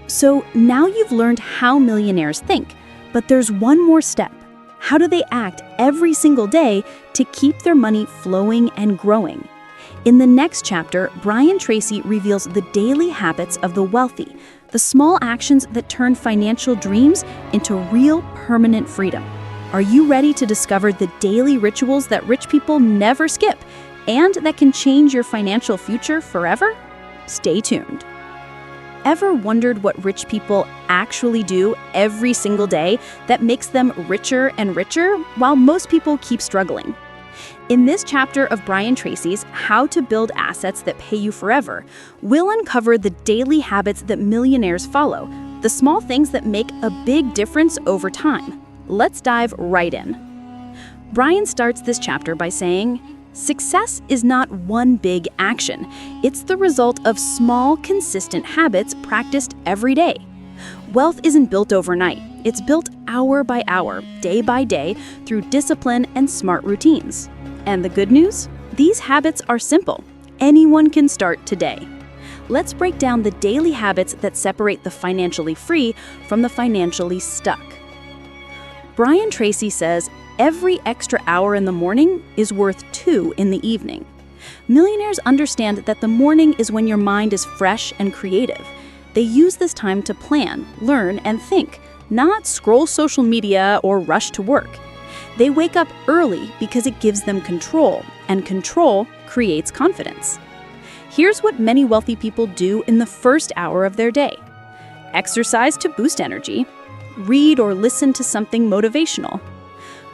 So now you've learned how millionaires think, but there's one more step. How do they act every single day to keep their money flowing and growing? In the next chapter, Brian Tracy reveals the daily habits of the wealthy, the small actions that turn financial dreams into real permanent freedom. Are you ready to discover the daily rituals that rich people never skip and that can change your financial future forever? Stay tuned. Ever wondered what rich people actually do every single day that makes them richer and richer while most people keep struggling? In this chapter of Brian Tracy's How to Build Assets That Pay You Forever, we'll uncover the daily habits that millionaires follow, the small things that make a big difference over time. Let's dive right in. Brian starts this chapter by saying, success is not one big action. It's the result of small, consistent habits practiced every day. Wealth isn't built overnight. It's built hour by hour, day by day, through discipline and smart routines. And the good news? These habits are simple. Anyone can start today. Let's break down the daily habits that separate the financially free from the financially stuck. Brian Tracy says every extra hour in the morning is worth 2 in the evening. Millionaires understand that the morning is when your mind is fresh and creative. They use this time to plan, learn, and think, not scroll social media or rush to work. They wake up early because it gives them control, and control creates confidence. Here's what many wealthy people do in the first hour of their day. Exercise to boost energy, read or listen to something motivational,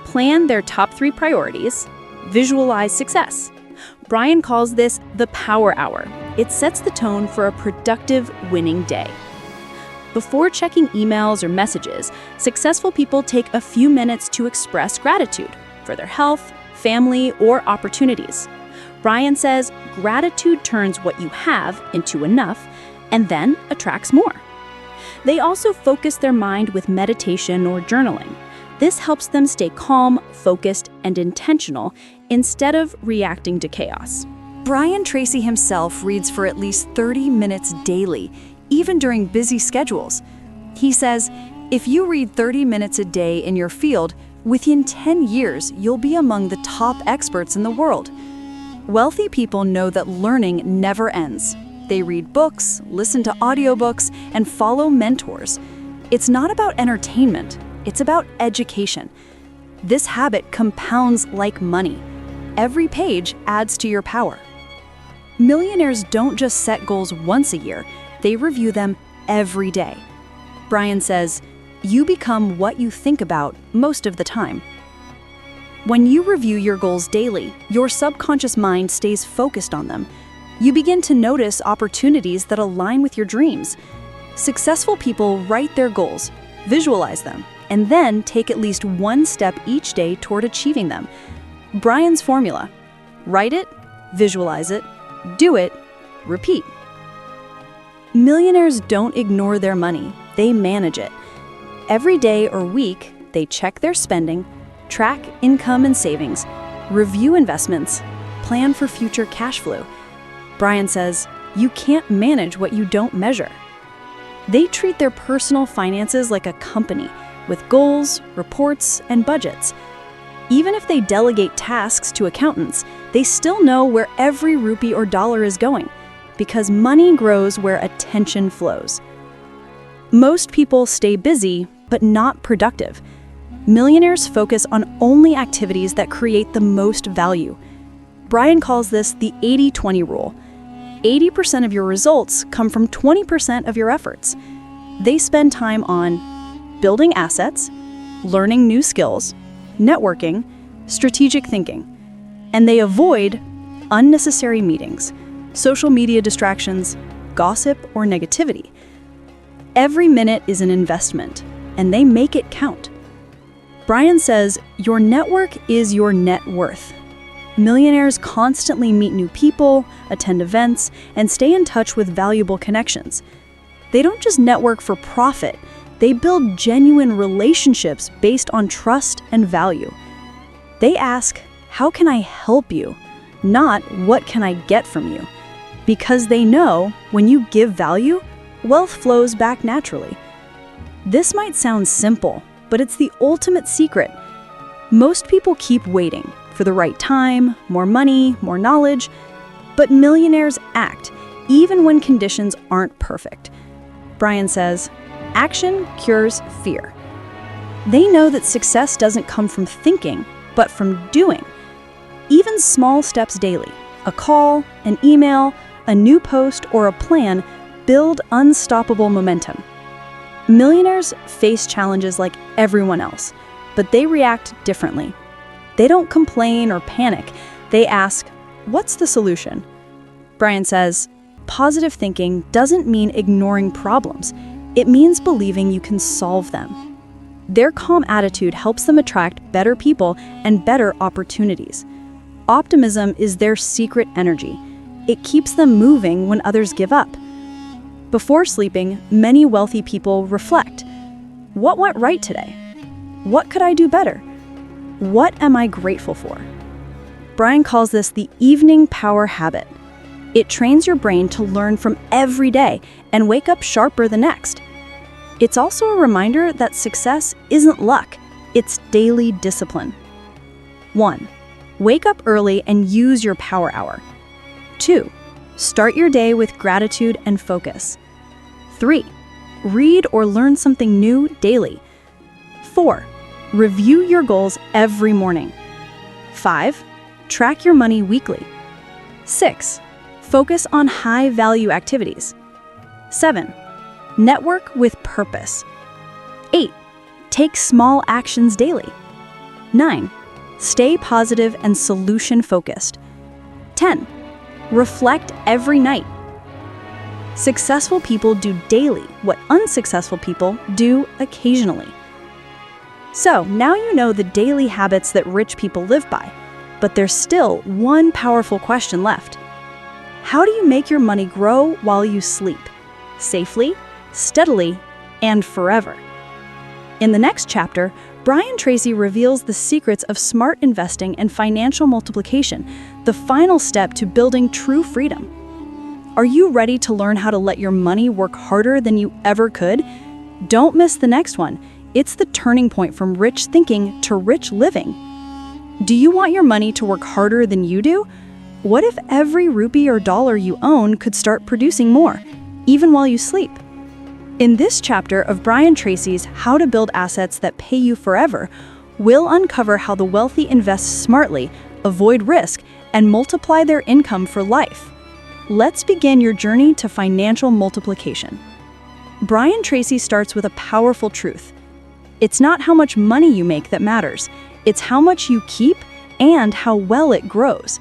plan their top 3 priorities, visualize success. Brian calls this the power hour. It sets the tone for a productive, winning day. Before checking emails or messages, successful people take a few minutes to express gratitude for their health, family, or opportunities. Brian says gratitude turns what you have into enough and then attracts more. They also focus their mind with meditation or journaling. This helps them stay calm, focused, and intentional instead of reacting to chaos. Brian Tracy himself reads for at least 30 minutes daily, even during busy schedules. He says, if you read 30 minutes a day in your field, within 10 years, you'll be among the top experts in the world. Wealthy people know that learning never ends. They read books, listen to audiobooks, and follow mentors. It's not about entertainment, it's about education. This habit compounds like money. Every page adds to your power. Millionaires don't just set goals once a year, they review them every day. Brian says, you become what you think about most of the time. When you review your goals daily, your subconscious mind stays focused on them. You begin to notice opportunities that align with your dreams. Successful people write their goals, visualize them, and then take at least one step each day toward achieving them. Brian's formula: write it, visualize it, do it, repeat. Millionaires don't ignore their money, they manage it. Every day or week, they check their spending, track income and savings, review investments, plan for future cash flow. Brian says, you can't manage what you don't measure. They treat their personal finances like a company, with goals, reports, and budgets. Even if they delegate tasks to accountants, they still know where every rupee or dollar is going, because money grows where attention flows. Most people stay busy, but not productive. Millionaires focus on only activities that create the most value. Brian calls this the 80-20 rule. 80% of your results come from 20% of your efforts. They spend time on building assets, learning new skills, networking, strategic thinking, and they avoid unnecessary meetings, social media distractions, gossip, or negativity. Every minute is an investment, and they make it count. Brian says, your network is your net worth. Millionaires constantly meet new people, attend events, and stay in touch with valuable connections. They don't just network for profit, they build genuine relationships based on trust and value. They ask, how can I help you? Not, what can I get from you? Because they know when you give value, wealth flows back naturally. This might sound simple, but it's the ultimate secret. Most people keep waiting for the right time, more money, more knowledge, but millionaires act even when conditions aren't perfect. Brian says, action cures fear. They know that success doesn't come from thinking, but from doing. Even small steps daily, a call, an email, a new post, or a plan build unstoppable momentum. Millionaires face challenges like everyone else, but they react differently. They don't complain or panic. They ask, what's the solution? Brian says, positive thinking doesn't mean ignoring problems. It means believing you can solve them. Their calm attitude helps them attract better people and better opportunities. Optimism is their secret energy. It keeps them moving when others give up. Before sleeping, many wealthy people reflect. What went right today? What could I do better? What am I grateful for? Brian calls this the evening power habit. It trains your brain to learn from every day and wake up sharper the next. It's also a reminder that success isn't luck, it's daily discipline. 1. Wake up early and use your power hour. 2. Start your day with gratitude and focus. 3. Read or learn something new daily. 4. Review your goals every morning. 5. Track your money weekly. 6. Focus on high-value activities. 7. Network with purpose. 8. Take small actions daily. 9. Stay positive and solution-focused. 10. Reflect every night. Successful people do daily what unsuccessful people do occasionally. So, now you know the daily habits that rich people live by, but there's still one powerful question left. How do you make your money grow while you sleep? Safely, steadily, and forever. In the next chapter, Brian Tracy reveals the secrets of smart investing and financial multiplication, the final step to building true freedom. Are you ready to learn how to let your money work harder than you ever could? Don't miss the next one. It's the turning point from rich thinking to rich living. Do you want your money to work harder than you do? What if every rupee or dollar you own could start producing more, even while you sleep? In this chapter of Brian Tracy's How to Build Assets That Pay You Forever, we'll uncover how the wealthy invest smartly, avoid risk, and multiply their income for life. Let's begin your journey to financial multiplication. Brian Tracy starts with a powerful truth. It's not how much money you make that matters, it's how much you keep and how well it grows.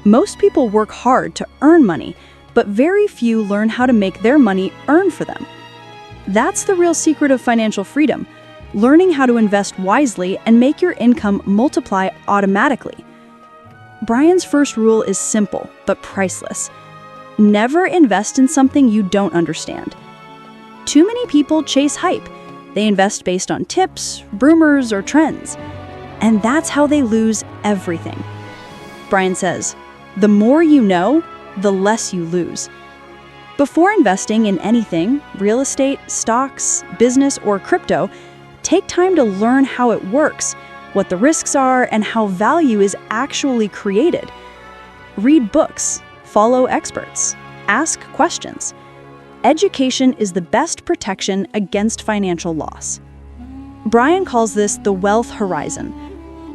Most people work hard to earn money, but very few learn how to make their money earn for them. That's the real secret of financial freedom, learning how to invest wisely and make your income multiply automatically. Brian's first rule is simple, but priceless. Never invest in something you don't understand. Too many people chase hype. They invest based on tips, rumors, or trends. And that's how they lose everything. Brian says, the more you know, the less you lose. Before investing in anything, real estate, stocks, business, or crypto, take time to learn how it works, what the risks are, and how value is actually created. Read books, follow experts, ask questions. Education is the best protection against financial loss. Brian calls this the wealth horizon.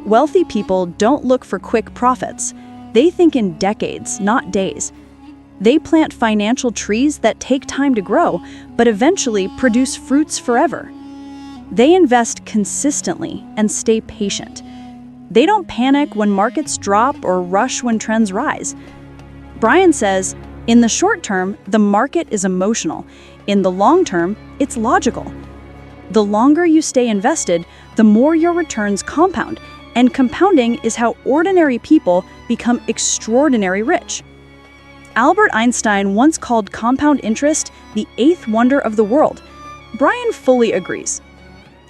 Wealthy people don't look for quick profits. They think in decades, not days. They plant financial trees that take time to grow, but eventually produce fruits forever. They invest consistently and stay patient. They don't panic when markets drop or rush when trends rise. Brian says, in the short term, the market is emotional. In the long term, it's logical. The longer you stay invested, the more your returns compound, and compounding is how ordinary people become extraordinary rich. Albert Einstein once called compound interest the eighth wonder of the world. Brian fully agrees.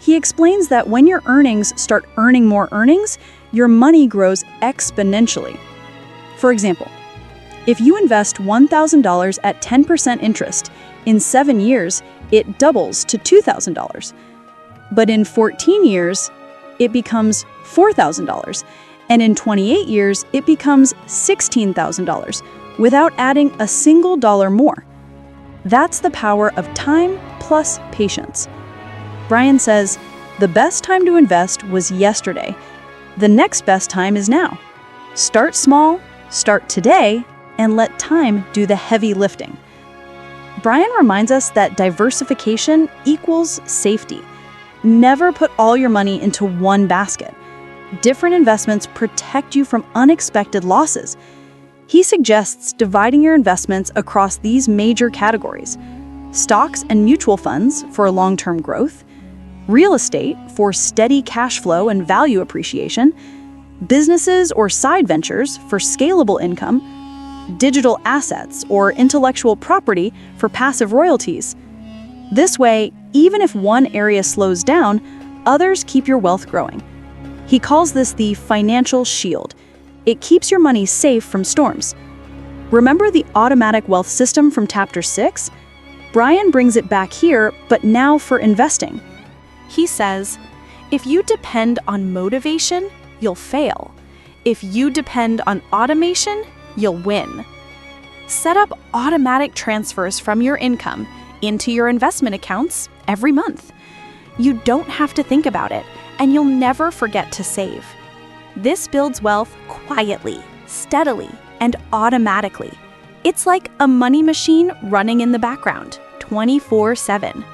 He explains that when your earnings start earning more earnings, your money grows exponentially. For example, if you invest $1,000 at 10% interest, in 7 years, it doubles to $2,000. But in 14 years, it becomes $4,000. And in 28 years, it becomes $16,000 without adding a single dollar more. That's the power of time plus patience. Brian says, the best time to invest was yesterday. The next best time is now. Start small, start today, and let time do the heavy lifting. Brian reminds us that diversification equals safety. Never put all your money into one basket. Different investments protect you from unexpected losses. He suggests dividing your investments across these major categories: stocks and mutual funds for long-term growth, real estate for steady cash flow and value appreciation, businesses or side ventures for scalable income, digital assets or intellectual property for passive royalties. This way, even if one area slows down, others keep your wealth growing. He calls this the financial shield. It keeps your money safe from storms. Remember the automatic wealth system from Chapter 6? Brian brings it back here, but now for investing. He says, if you depend on motivation, you'll fail. If you depend on automation, you'll win. Set up automatic transfers from your income into your investment accounts every month. You don't have to think about it, and you'll never forget to save. This builds wealth quietly, steadily, and automatically. It's like a money machine running in the background, 24/7.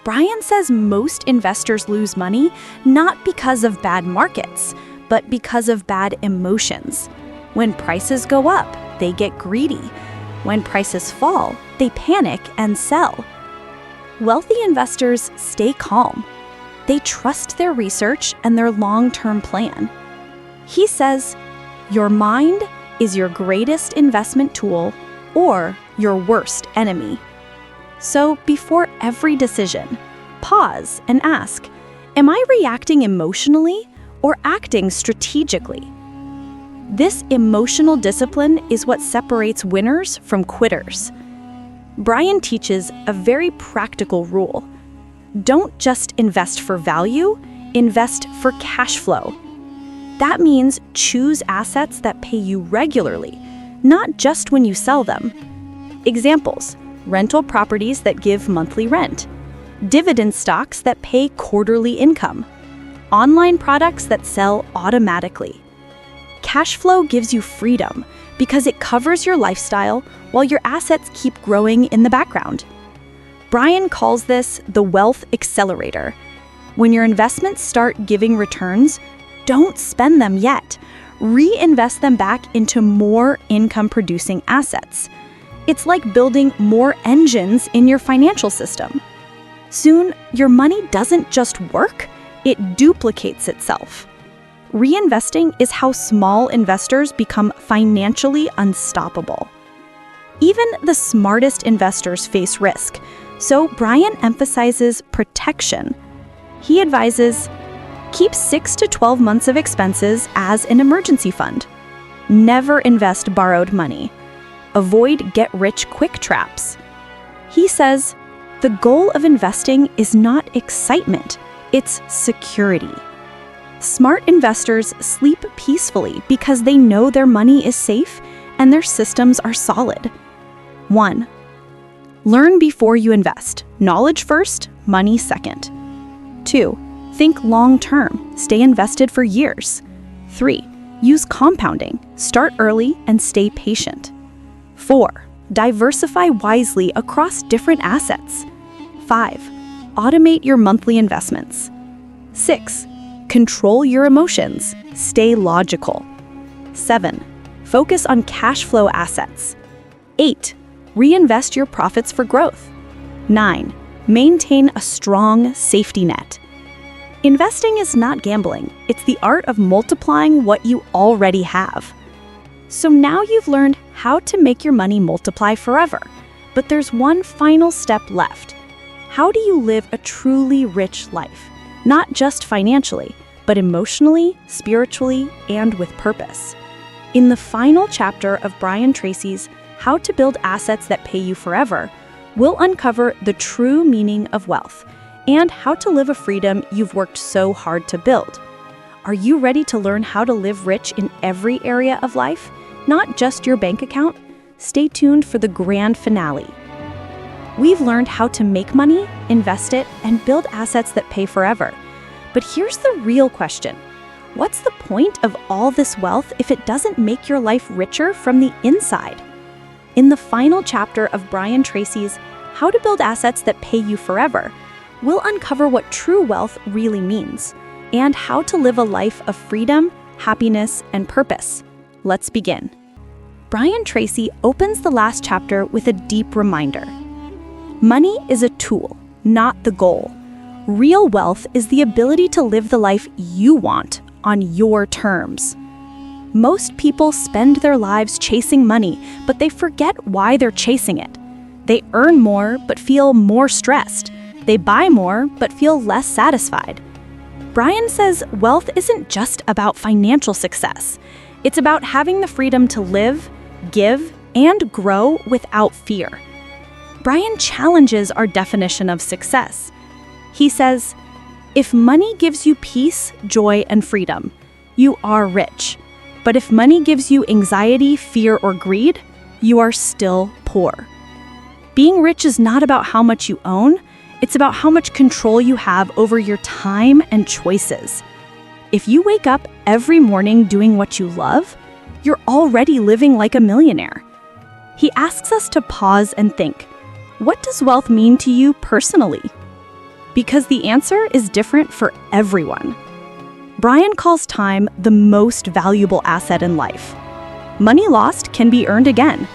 Brian says most investors lose money not because of bad markets, but because of bad emotions. When prices go up, they get greedy. When prices fall, they panic and sell. Wealthy investors stay calm. They trust their research and their long-term plan. He says, your mind is your greatest investment tool or your worst enemy. So before every decision, pause and ask, am I reacting emotionally or acting strategically? This emotional discipline is what separates winners from quitters. Brian teaches a very practical rule. Don't just invest for value, invest for cash flow. That means choose assets that pay you regularly, not just when you sell them. Examples: rental properties that give monthly rent, dividend stocks that pay quarterly income, online products that sell automatically. Cash flow gives you freedom because it covers your lifestyle while your assets keep growing in the background. Brian calls this the wealth accelerator. When your investments start giving returns, don't spend them yet. Reinvest them back into more income-producing assets. It's like building more engines in your financial system. Soon, your money doesn't just work, it duplicates itself. Reinvesting is how small investors become financially unstoppable. Even the smartest investors face risk, so Brian emphasizes protection. He advises, keep 6 to 12 months of expenses as an emergency fund. Never invest borrowed money. Avoid get-rich-quick traps. He says, the goal of investing is not excitement, it's security. Smart investors sleep peacefully because they know their money is safe and their systems are solid. 1. Learn before you invest. Knowledge first, money second. 2. Think long-term. Stay invested for years. 3. Use compounding. Start early and stay patient. 4. Diversify wisely across different assets. 5. Automate your monthly investments. 6. Control your emotions. Stay logical. 7. Focus on cash flow assets. 8. Reinvest your profits for growth. 9. Maintain a strong safety net. Investing is not gambling. It's the art of multiplying what you already have. So now you've learned how to make your money multiply forever. But there's one final step left. How do you live a truly rich life? Not just financially, but emotionally, spiritually, and with purpose. In the final chapter of Brian Tracy's How to Build Assets That Pay You Forever, we'll uncover the true meaning of wealth and how to live a freedom you've worked so hard to build. Are you ready to learn how to live rich in every area of life, not just your bank account? Stay tuned for the grand finale. We've learned how to make money, invest it, and build assets that pay forever. But here's the real question. What's the point of all this wealth if it doesn't make your life richer from the inside? In the final chapter of Brian Tracy's How to Build Assets That Pay You Forever, we'll uncover what true wealth really means and how to live a life of freedom, happiness, and purpose. Let's begin. Brian Tracy opens the last chapter with a deep reminder. Money is a tool, not the goal. Real wealth is the ability to live the life you want on your terms. Most people spend their lives chasing money, but they forget why they're chasing it. They earn more, but feel more stressed. They buy more, but feel less satisfied. Brian says wealth isn't just about financial success. It's about having the freedom to live, give, and grow without fear. Brian challenges our definition of success. He says, if money gives you peace, joy, and freedom, you are rich. But if money gives you anxiety, fear, or greed, you are still poor. Being rich is not about how much you own, it's about how much control you have over your time and choices. If you wake up every morning doing what you love, you're already living like a millionaire. He asks us to pause and think, what does wealth mean to you personally? Because the answer is different for everyone. Brian calls time the most valuable asset in life. Money lost can be earned again,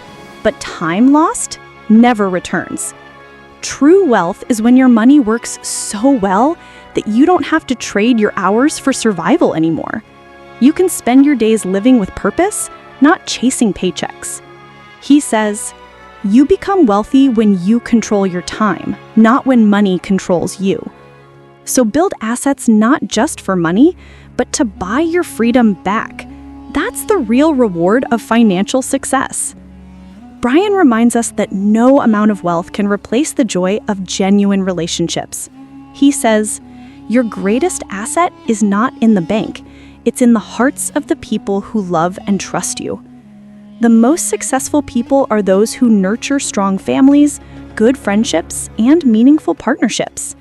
but time lost never returns. True wealth is when your money works so well that you don't have to trade your hours for survival anymore. You can spend your days living with purpose, not chasing paychecks. He says, you become wealthy when you control your time, not when money controls you. So build assets not just for money, but to buy your freedom back. That's the real reward of financial success. Brian reminds us that no amount of wealth can replace the joy of genuine relationships. He says, your greatest asset is not in the bank, it's in the hearts of the people who love and trust you. The most successful people are those who nurture strong families, good friendships, and meaningful partnerships.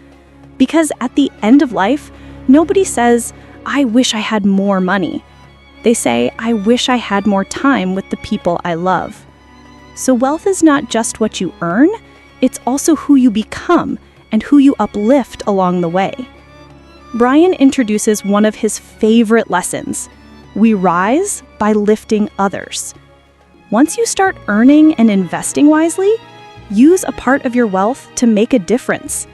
Because at the end of life, nobody says, I wish I had more money. They say, I wish I had more time with the people I love. So wealth is not just what you earn, it's also who you become and who you uplift along the way. Brian introduces one of his favorite lessons. We rise by lifting others. Once you start earning and investing wisely, use a part of your wealth to make a difference.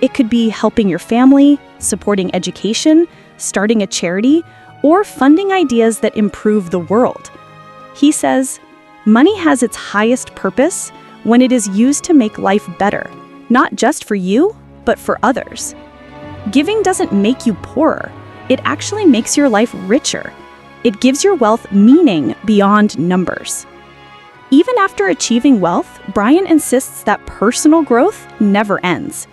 It could be helping your family, supporting education, starting a charity, or funding ideas that improve the world. He says, money has its highest purpose when it is used to make life better, not just for you, but for others. Giving doesn't make you poorer. It actually makes your life richer. It gives your wealth meaning beyond numbers. Even after achieving wealth, Brian insists that personal growth never ends.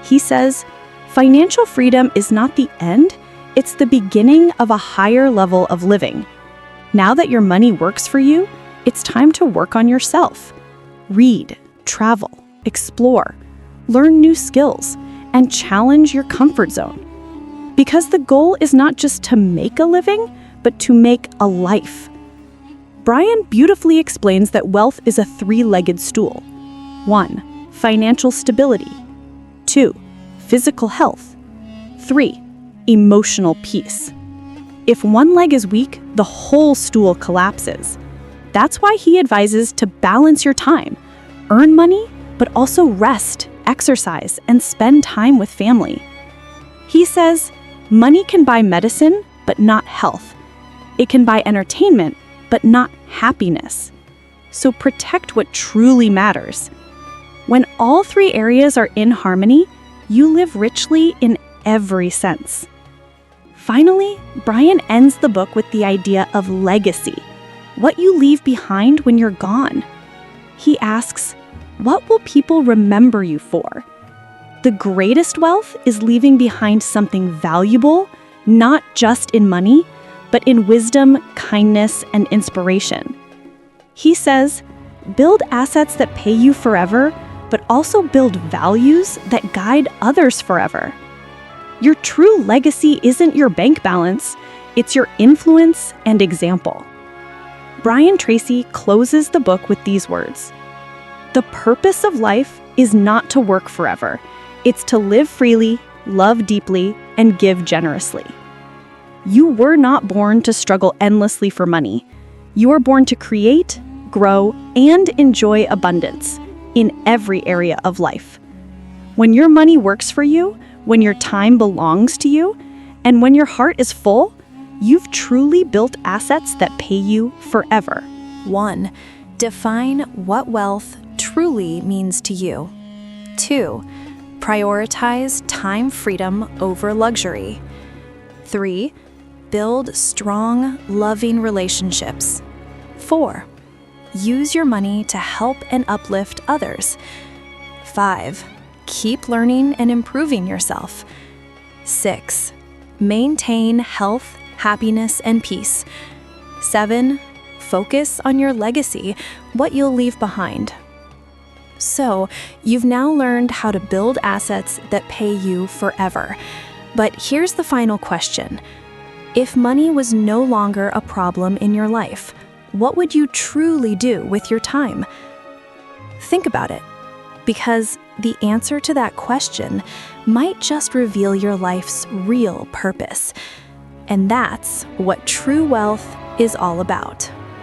He says, financial freedom is not the end, it's the beginning of a higher level of living. Now that your money works for you, it's time to work on yourself. Read, travel, explore, learn new skills, and challenge your comfort zone. Because the goal is not just to make a living, but to make a life. Brian beautifully explains that wealth is a three-legged stool. 1. Financial stability. 2. Physical health. 3. Emotional peace. If one leg is weak, the whole stool collapses. That's why he advises to balance your time, earn money, but also rest, exercise, and spend time with family. He says, money can buy medicine, but not health. It can buy entertainment, but not happiness. So protect what truly matters. When all three areas are in harmony, you live richly in every sense. Finally, Brian ends the book with the idea of legacy, what you leave behind when you're gone. He asks, what will people remember you for? The greatest wealth is leaving behind something valuable, not just in money, but in wisdom, kindness, and inspiration. He says, build assets that pay you forever, but also build values that guide others forever. Your true legacy isn't your bank balance, it's your influence and example. Brian Tracy closes the book with these words. The purpose of life is not to work forever. It's to live freely, love deeply, and give generously. You were not born to struggle endlessly for money. You are born to create, grow, and enjoy abundance. in every area of life. When your money works for you, when your time belongs to you, and when your heart is full, you've truly built assets that pay you forever. 1. Define what wealth truly means to you. 2. Prioritize time freedom over luxury. 3. Build strong, loving relationships. 4. Use your money to help and uplift others. 5. Keep learning and improving yourself. 6. Maintain health, happiness, and peace. 7. Focus on your legacy, what you'll leave behind. So, you've now learned how to build assets that pay you forever. But here's the final question. If money was no longer a problem in your life, what would you truly do with your time? Think about it, because the answer to that question might just reveal your life's real purpose. And that's what true wealth is all about.